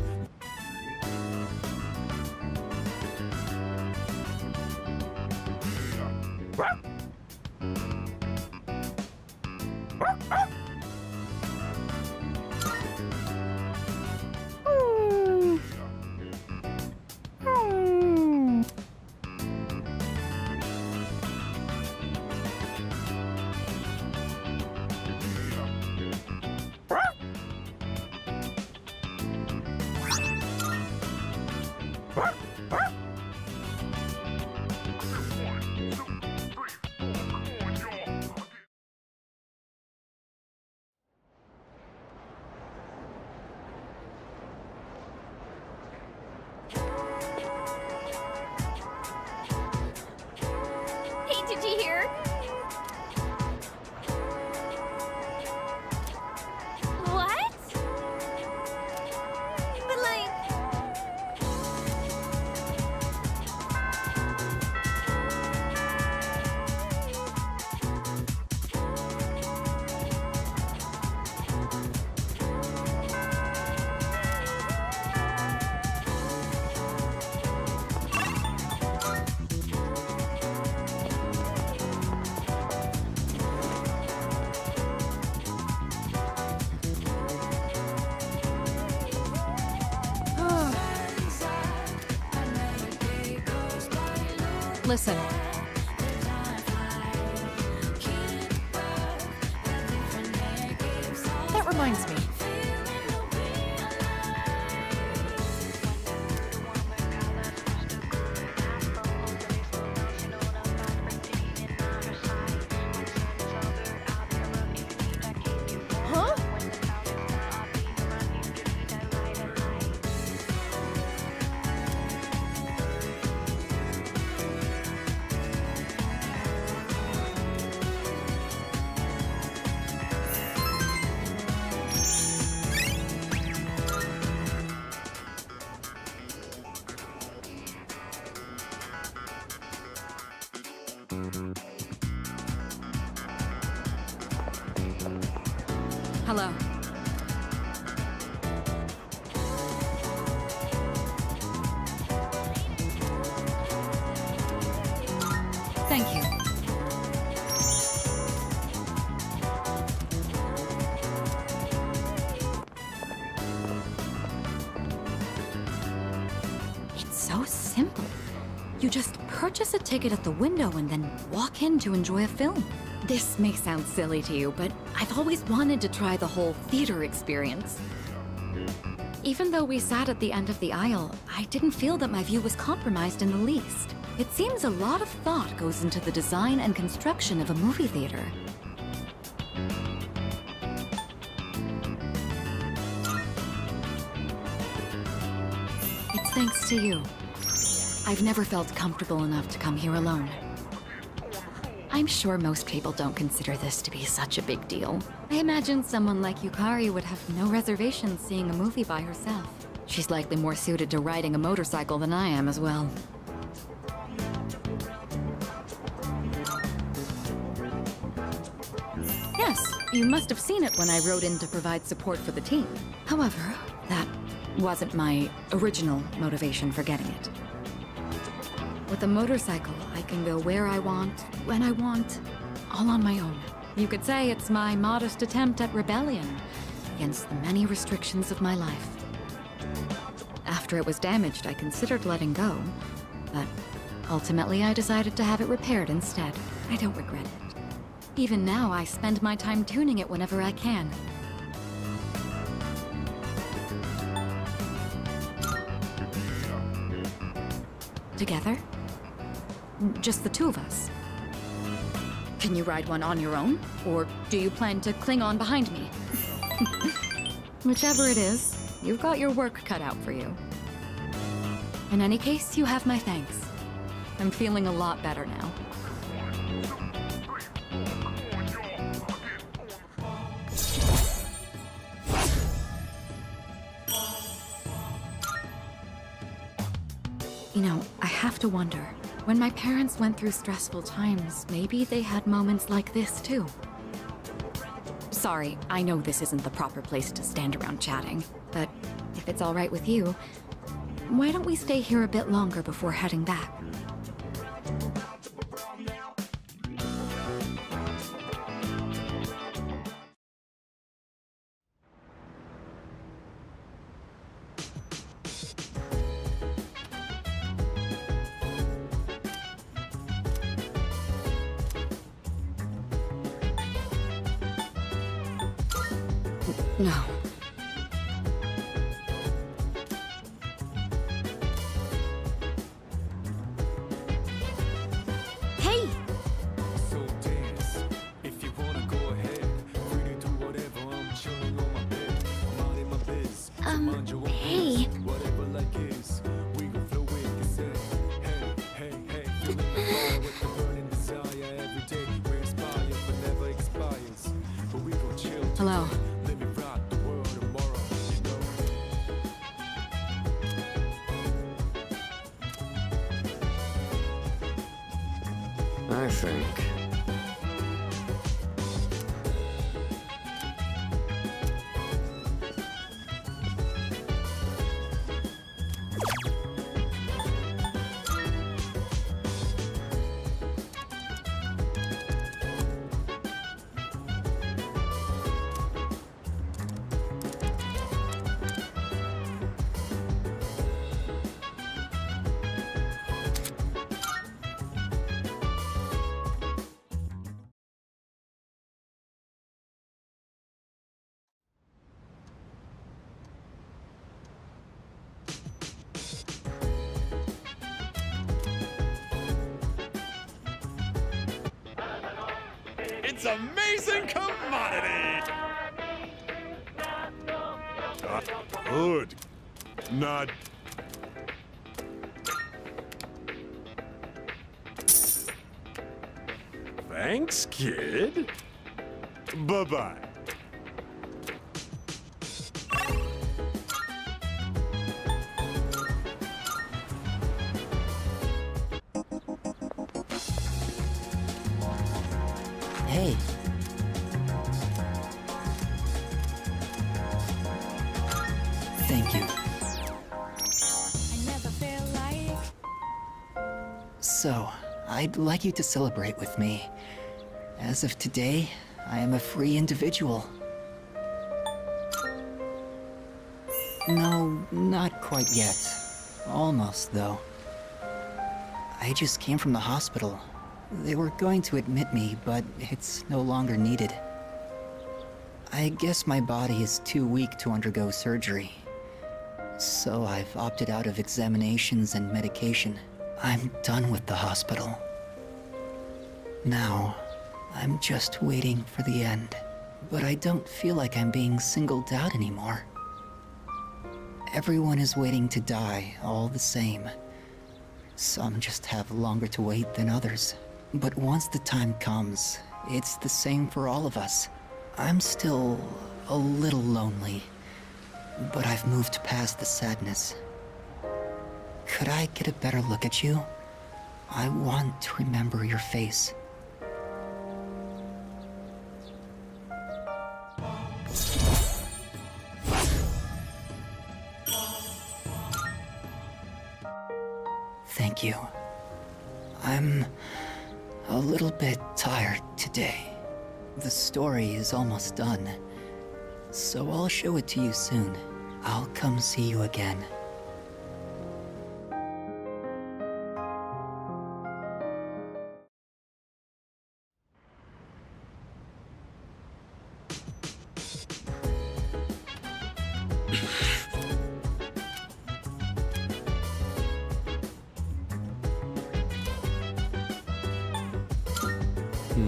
Hey, did you hear? What? But like...
listen. That reminds me. Huh?
Hello. Thank you. It's so simple. You just purchase a ticket at the window and then walk in to enjoy a film. This may sound silly to you, but I've always wanted to try the whole theater experience. Even though we sat at the end of the aisle, I didn't feel that my view was compromised in the least. It seems a lot of thought goes into the design and construction of a movie theater. It's thanks to you. I've never felt comfortable enough to come here alone. I'm sure most people don't consider this to be such a big deal. I imagine someone like Yukari would have no reservations seeing a movie by herself. She's likely more suited to riding a motorcycle than I am as well. Yes, you must have seen it when I wrote in to provide support for the team. However, that wasn't my original motivation for getting it. With a motorcycle, I can go where I want, when I want, all on my own. You could say it's my modest attempt at rebellion against the many restrictions of my life. After it was damaged, I considered letting go, but Ultimately, I decided to have it repaired instead. I don't regret it. Even now, I spend my time tuning it whenever I can. Together? Just the two of us? Can you ride one on your own? Or do you plan to cling on behind me? Whichever it is, you've got your work cut out for you. In any case, you have my thanks. I'm feeling a lot better now. You know, I have to wonder, when my parents went through stressful times, maybe they had moments like this too. Sorry, I know this isn't the proper place to stand around chatting, but if it's all right with you, why don't we stay here a bit longer before heading back? No.
Hey!
So dance. If you wanna go ahead, free to do whatever. I'm chilling on my bed. I'm out in my biz. So mind your own
hey.
biz. Whatever like is, we gon' flow with this head. Hey, hey, hey. Feeling the fire with the burning desire every day. We inspire but never expires. But we gon' chill.
Hello.
Let me rock the world tomorrow, you know.
I think.
It's amazing commodity! Good. Not... Thanks, kid. Bye-bye.
Hey. Thank you. So, I'd like you to celebrate with me. As of today, I am a free individual. No, not quite yet. Almost, though. I just came from the hospital. They were going to admit me, but it's no longer needed. I guess my body is too weak to undergo surgery. So I've opted out of examinations and medication. I'm done with the hospital. Now, I'm just waiting for the end. But I don't feel like I'm being singled out anymore. Everyone is waiting to die all the same. Some just have longer to wait than others. But once the time comes, it's the same for all of us. I'm still a little lonely, but I've moved past the sadness. Could I get a better look at you? I want to remember your face. Thank you. I'm a little bit tired today. The story is almost done, so I'll show it to you soon. I'll come see you again.
So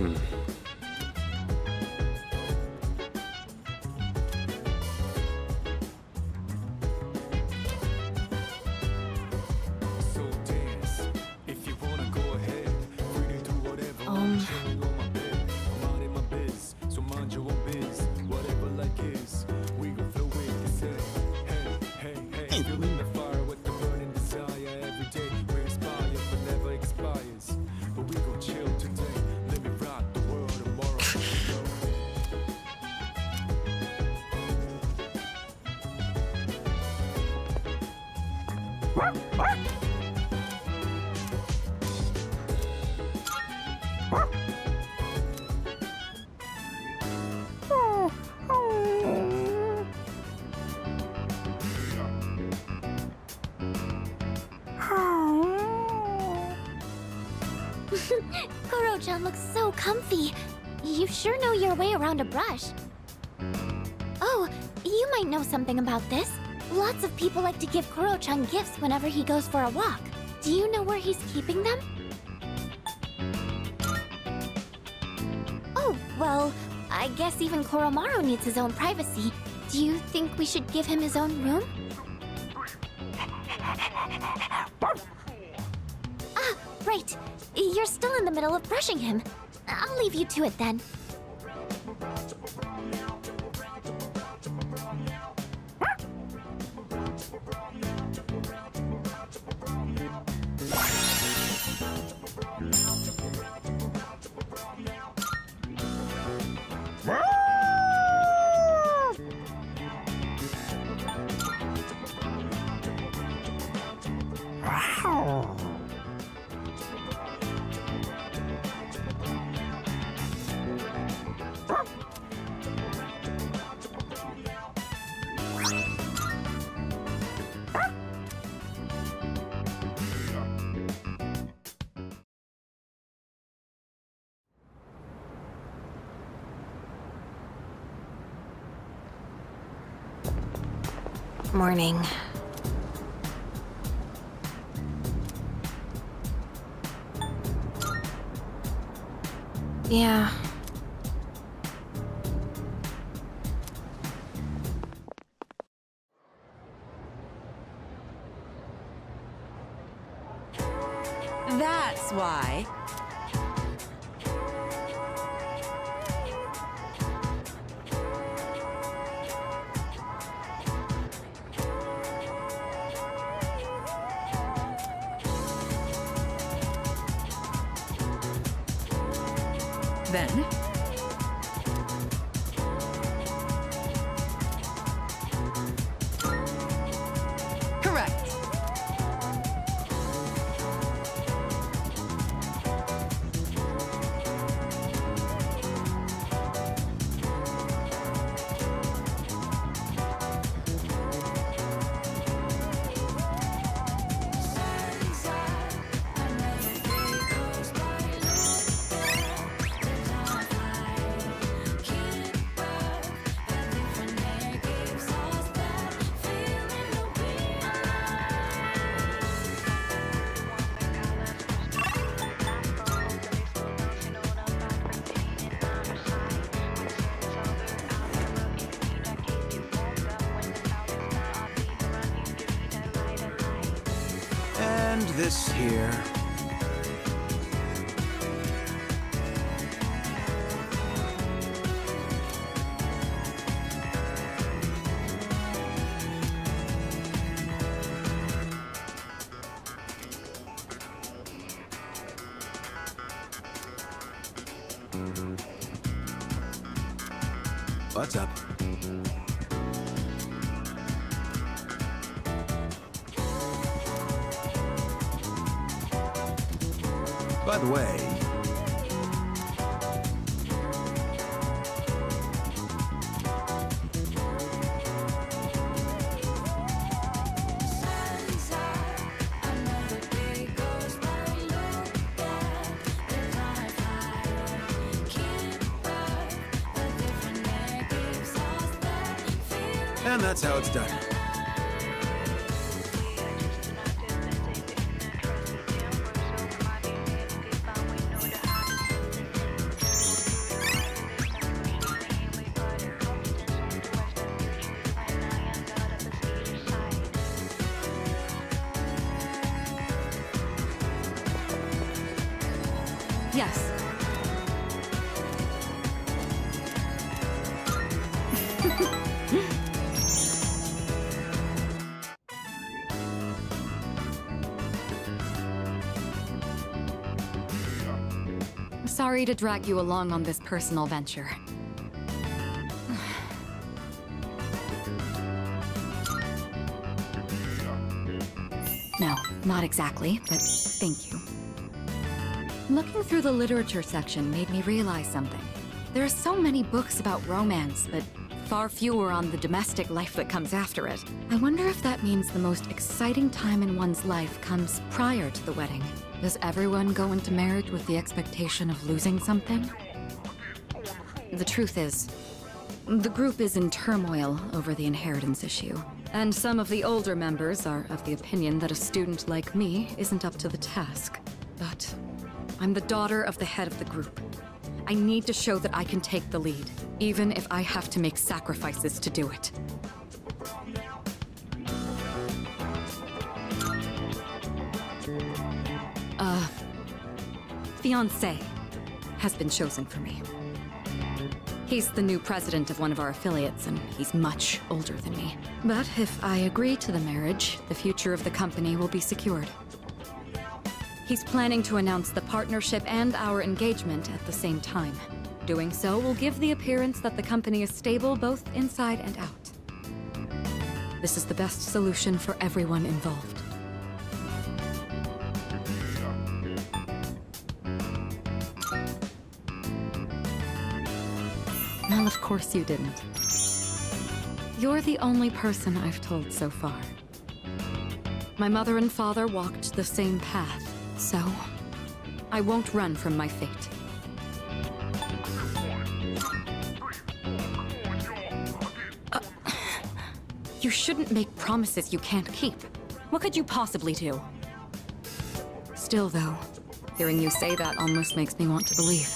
dance. If you wanna go ahead, free to do whatever. I'm chilling on my bed. I'm out in my biz, so mind your own biz. Whatever like is, we gon' flow with this head. Hey, hey, hey, feeling the fire with the burning desire. Every day we inspire, but never expires. But we gon' chill today. Let me rock the world tomorrow.
Koro-chan looks so comfy. You sure know your way around a brush. Oh, you might know something about this. Lots of people like to give Koro-chan gifts whenever he goes for a walk. Do you know where he's keeping them? Oh, well, I guess even Koromaru needs his own privacy. Do you think we should give him his own room? Ah, right. You're still in the middle of brushing him. I'll leave you to it then.
Morning. Yeah.
That's why. Then, correct.
And this here. What's up? By the way, and that's how it's done.
Yes. Sorry to drag you along on this personal venture. No, not exactly, but thank you. Looking through the literature section made me realize something. There are so many books about romance, but far fewer on the domestic life that comes after it. I wonder if that means the most exciting time in one's life comes prior to the wedding. Does everyone go into marriage with the expectation of losing something? The truth is, the group is in turmoil over the inheritance issue. And some of the older members are of the opinion that a student like me isn't up to the task. But I'm the daughter of the head of the group. I need to show that I can take the lead, even if I have to make sacrifices to do it. Fiancé has been chosen for me. He's the new president of one of our affiliates, and he's much older than me. But if I agree to the marriage, the future of the company will be secured. He's planning to announce the partnership and our engagement at the same time. Doing so will give the appearance that the company is stable both inside and out. This is the best solution for everyone involved. Well, of course you didn't. You're the only person I've told so far. My mother and father walked the same path, so I won't run from my fate. You shouldn't make promises you can't keep. What could you possibly do? Still, though, hearing you say that almost makes me want to believe.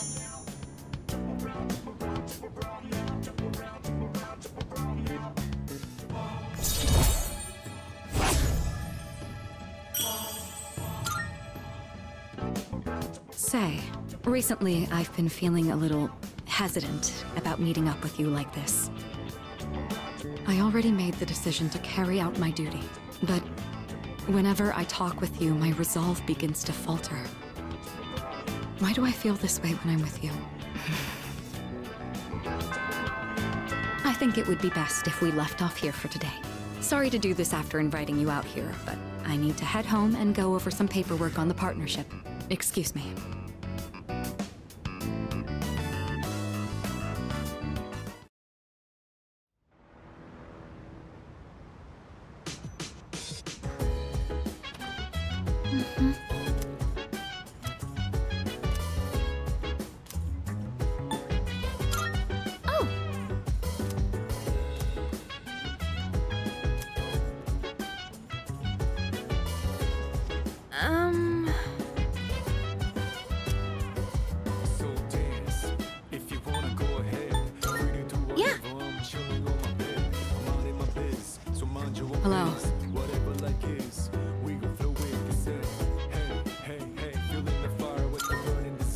Say, recently I've been feeling a little hesitant about meeting up with you like this. I already made the decision to carry out my duty, but whenever I talk with you, my resolve begins to falter. Why do I feel this way when I'm with you? I think it would be best if we left off here for today. Sorry to do this after inviting you out here, but I need to head home and go over some paperwork on the partnership. Excuse me. Hello.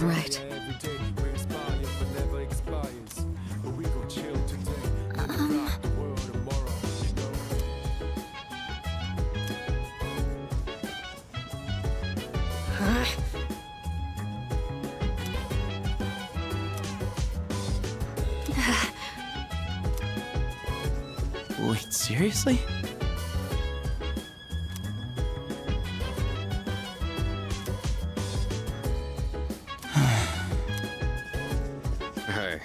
Right.
Wait, seriously?
Hey.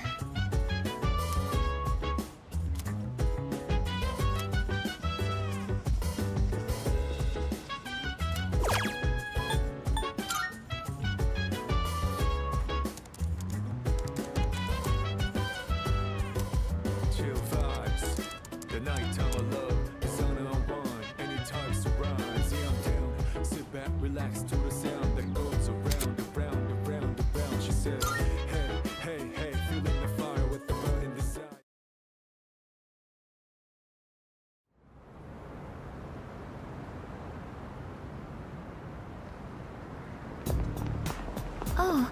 Chill vibes. The nighttime of love is on and on. Anytime surprise. Yeah, I'm down. Sit back, relax to the sound that goes around, around, around, around. She said, hey, hey, hey, feeling the fire with the burning desire.
Oh,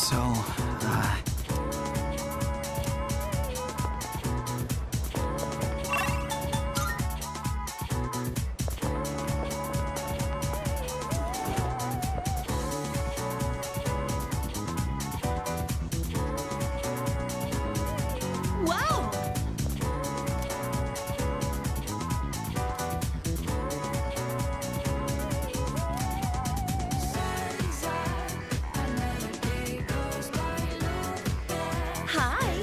So,
Wow! Hi!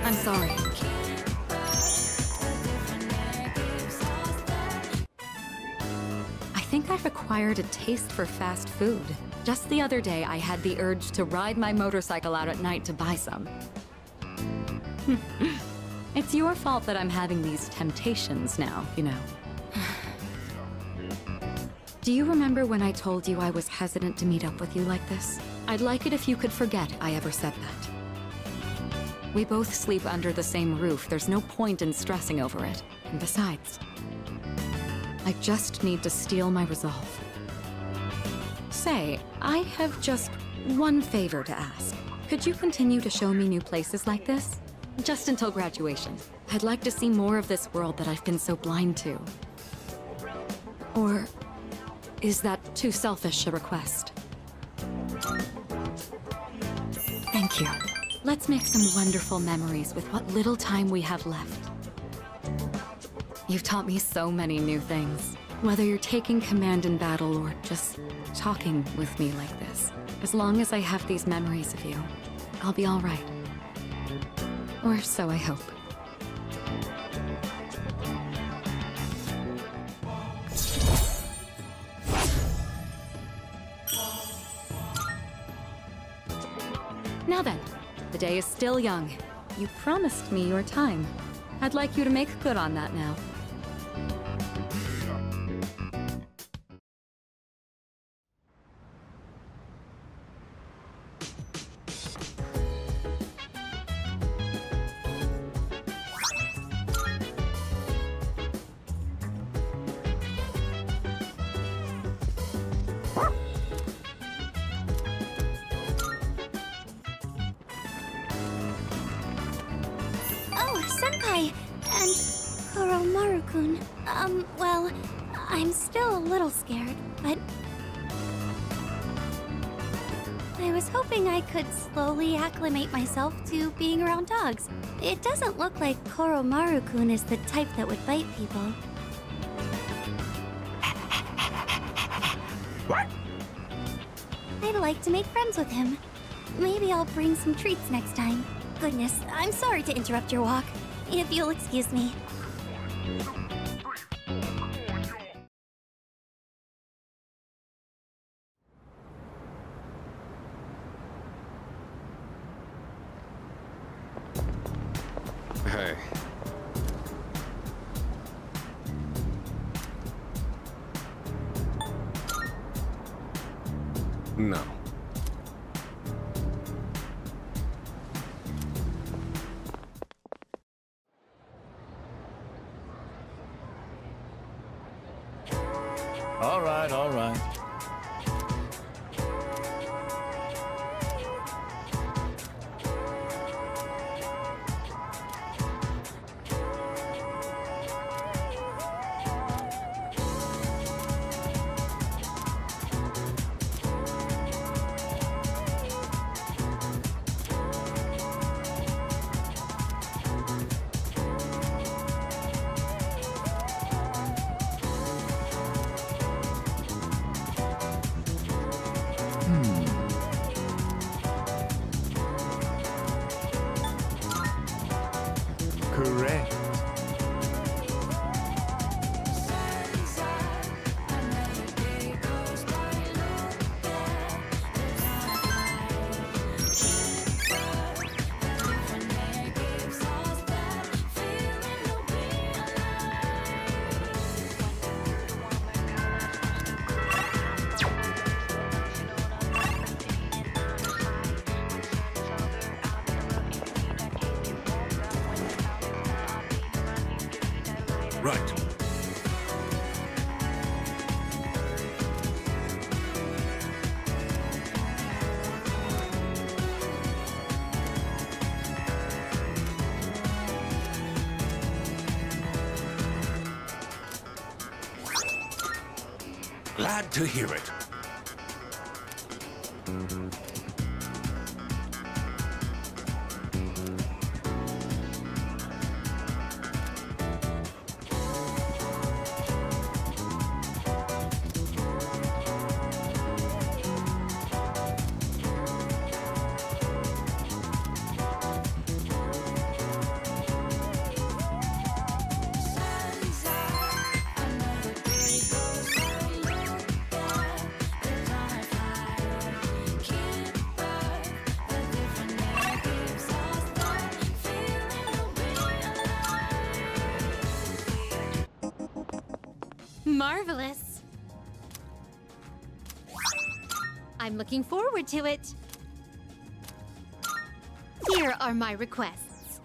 I'm sorry. I think I've acquired a taste for fast food. Just the other day, I had the urge to ride my motorcycle out at night to buy some. It's your fault that I'm having these temptations now, you know. Do you remember when I told you I was hesitant to meet up with you like this? I'd like it if you could forget I ever said that. We both sleep under the same roof. There's no point in stressing over it. And besides, I just need to steel my resolve. Say, I have just one favor to ask. Could you continue to show me new places like this? Just until graduation. I'd like to see more of this world that I've been so blind to. Or is that too selfish a request? Thank you. Let's make some wonderful memories with what little time we have left. You've taught me so many new things. Whether you're taking command in battle or just talking with me like this. As long as I have these memories of you, I'll be all right. Or so I hope. Now then. The day is still young. You promised me your time. I'd like you to make good on that now.
Senpai! And Koromaru-kun. Well, I'm still a little scared, but I was hoping I could slowly acclimate myself to being around dogs. It doesn't look like Koromaru-kun is the type that would bite people.
What?
I'd like to make friends with him. Maybe I'll bring some treats next time. Goodness, I'm sorry to interrupt your walk. If you'll excuse me.
Hey. No.
All right.
Right. Glad to hear it.
Marvelous. I'm looking forward to it. Here are my requests.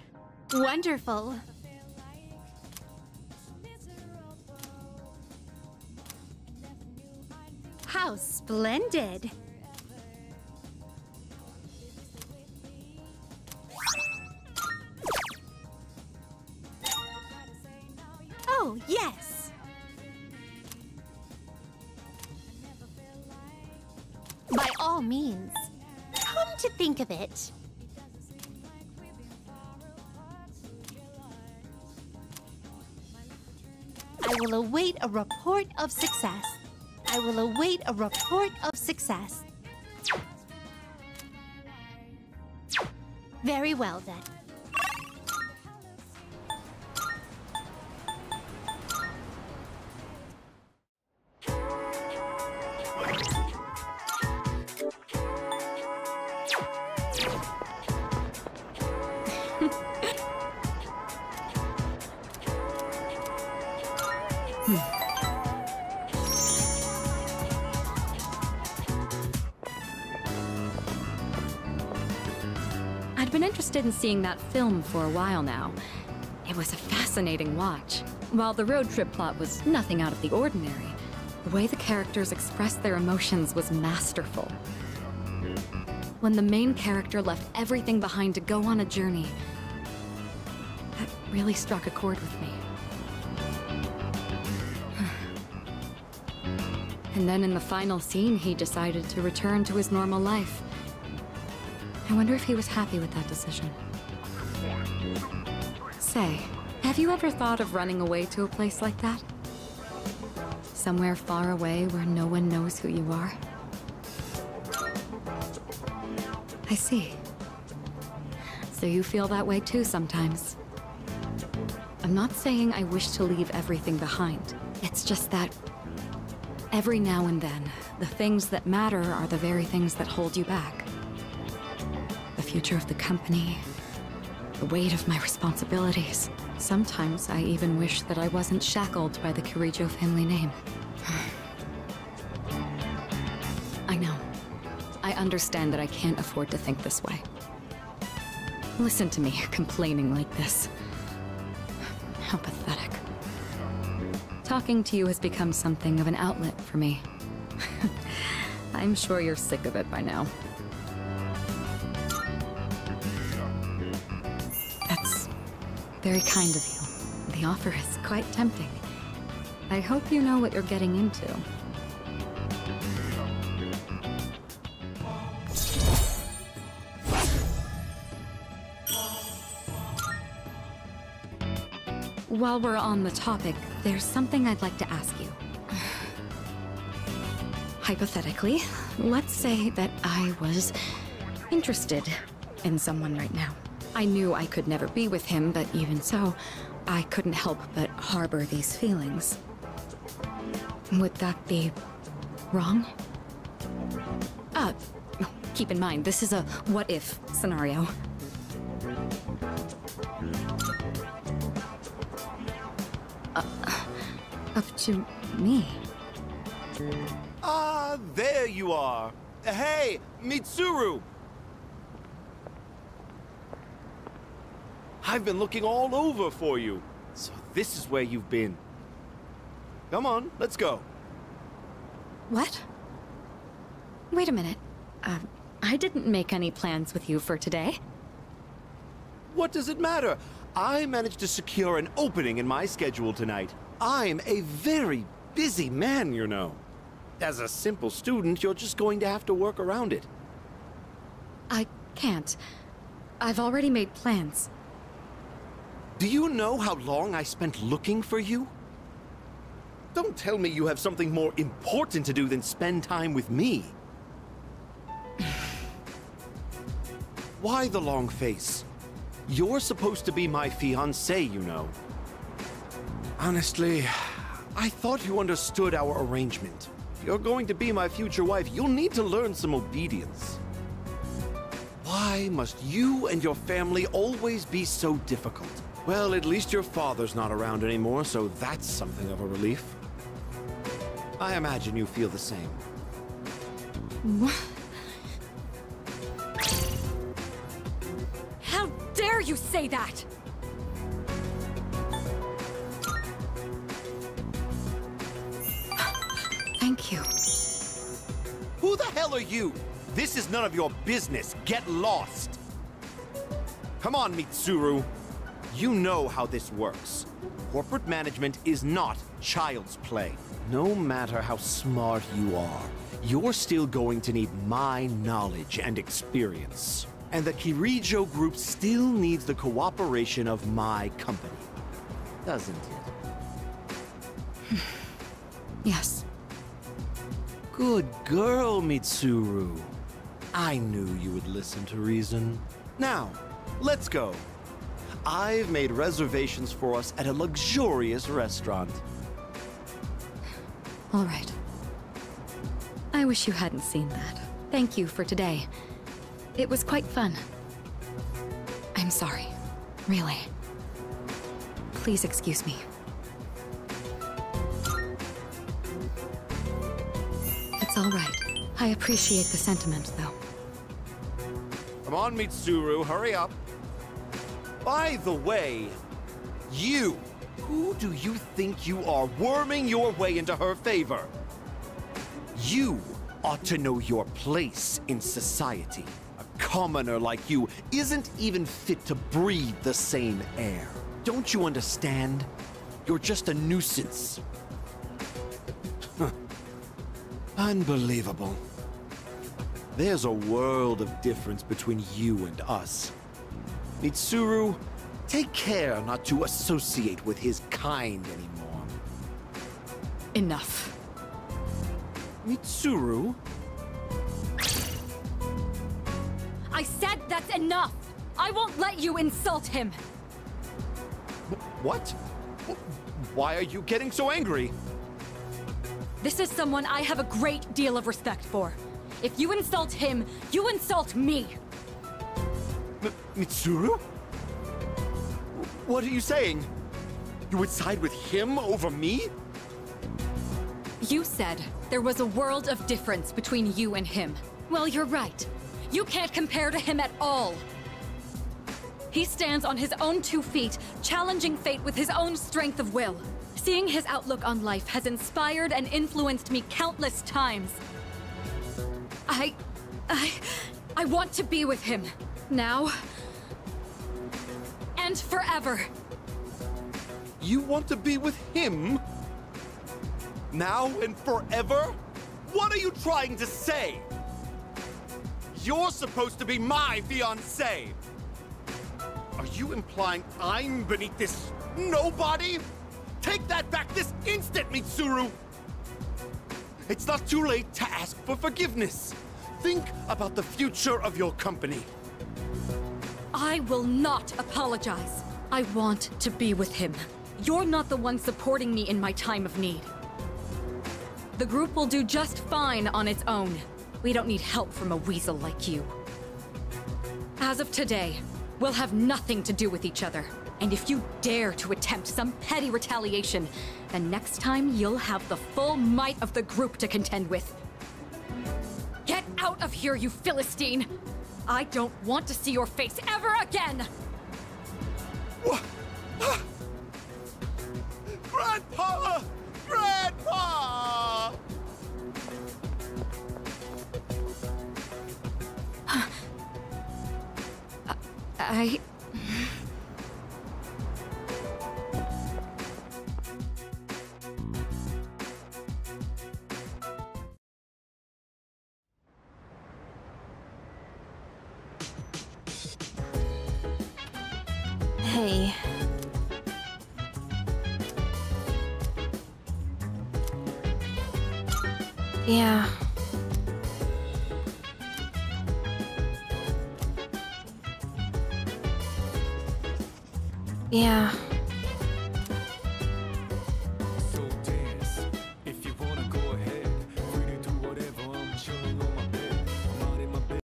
Wonderful. How splendid. Oh, yes. By all means. Come to think of it. I will await a report of success. I will await a report of success. Very well, then.
I'd been interested in seeing that film for a while now. It was a fascinating watch. While the road trip plot was nothing out of the ordinary, the way the characters expressed their emotions was masterful. When the main character left everything behind to go on a journey, that really struck a chord with me. And then in the final scene, he decided to return to his normal life. I wonder if he was happy with that decision. Say, have you ever thought of running away to a place like that? Somewhere far away where no one knows who you are? I see. So you feel that way too sometimes. I'm not saying I wish to leave everything behind. It's just that every now and then, the things that matter are the very things that hold you back. The future of the company, the weight of my responsibilities. Sometimes I even wish that I wasn't shackled by the Kirijo family name. I know. I understand that I can't afford to think this way. Listen to me complaining like this. How pathetic. Talking to you has become something of an outlet for me. I'm sure you're sick of it by now. That's very kind of you. The offer is quite tempting. I hope you know what you're getting into. While we're on the topic, there's something I'd like to ask you. Hypothetically, let's say that I was interested in someone right now. I knew I could never be with him, but even so, I couldn't help but harbor these feelings. Would that be wrong? Keep in mind, this is a what-if scenario. Up to me.
Ah, there you are. Hey, Mitsuru! I've been looking all over for you. So
this is where you've been. Come on, let's go.
What? Wait a minute. I didn't make any plans with you for today.
What does it matter? I managed to secure an opening in my schedule tonight. I'm a very busy man, you know. As a simple student, you're just going to have to work around it.
I can't. I've already made plans.
Do you know how long I spent looking for you? Don't tell me you have something more important to do than spend time with me. Why the long face? You're supposed to be my fiancé, you know. Honestly, I thought you understood our arrangement. If you're going to be my future wife, you'll need to learn some obedience. Why must you and your family always be so difficult? Well, at least your father's not around anymore, so that's something of a relief. I imagine you feel the same.
How dare you say that? Thank you.
Who the hell are you? This is none of your business. Get lost. Come on, Mitsuru. You know how this works. Corporate management is not child's play. No matter how smart you are, you're still going to need my knowledge and experience. And the Kirijo group still needs the cooperation of my company. Doesn't it?
Yes.
Good girl, Mitsuru. I knew you would listen to reason. Now, let's go. I've made reservations for us at a luxurious restaurant.
All right. I wish you hadn't seen that. Thank you for today. It was quite fun. I'm sorry. Really. Please excuse me. It's all right. I appreciate the sentiment, though.
Come on, Mitsuru, hurry up. By the way, you, who do you think you are worming your way into her favor? You ought to know your place in society. A commoner like you isn't even fit to breathe the same air. Don't you understand? You're just a nuisance. Unbelievable. There's a world of difference between you and us. Mitsuru, take care not to associate with his kind anymore.
Enough.
Mitsuru?
I said that's enough! I won't let you insult him!
What? Why are you getting so angry?
This is someone I have a great deal of respect for. If you insult him, you insult me!
Mitsuru? What are you saying? You would side with him over me?
You said there was a world of difference between you and him. Well, you're right. You can't compare to him at all. He stands on his own 2 feet, challenging fate with his own strength of will. Seeing his outlook on life has inspired and influenced me countless times. I want to be with him. Now. And forever.
You want to be with him? Now and forever? What are you trying to say? You're supposed to be my fiancé. Are you implying I'm beneath this nobody? Take that back this instant, Mitsuru! It's not too late to ask for forgiveness. Think about the future of your company.
I will not apologize. I want to be with him. You're not the one supporting me in my time of need. The group will do just fine on its own. We don't need help from a weasel like you. As of today, we'll have nothing to do with each other. And if you dare to attempt some petty retaliation, then next time you'll have the full might of the group to contend with. Get out of here, you Philistine! I don't want to see your face ever again!
Grandpa! Grandpa!
Hey. Yeah. Yeah.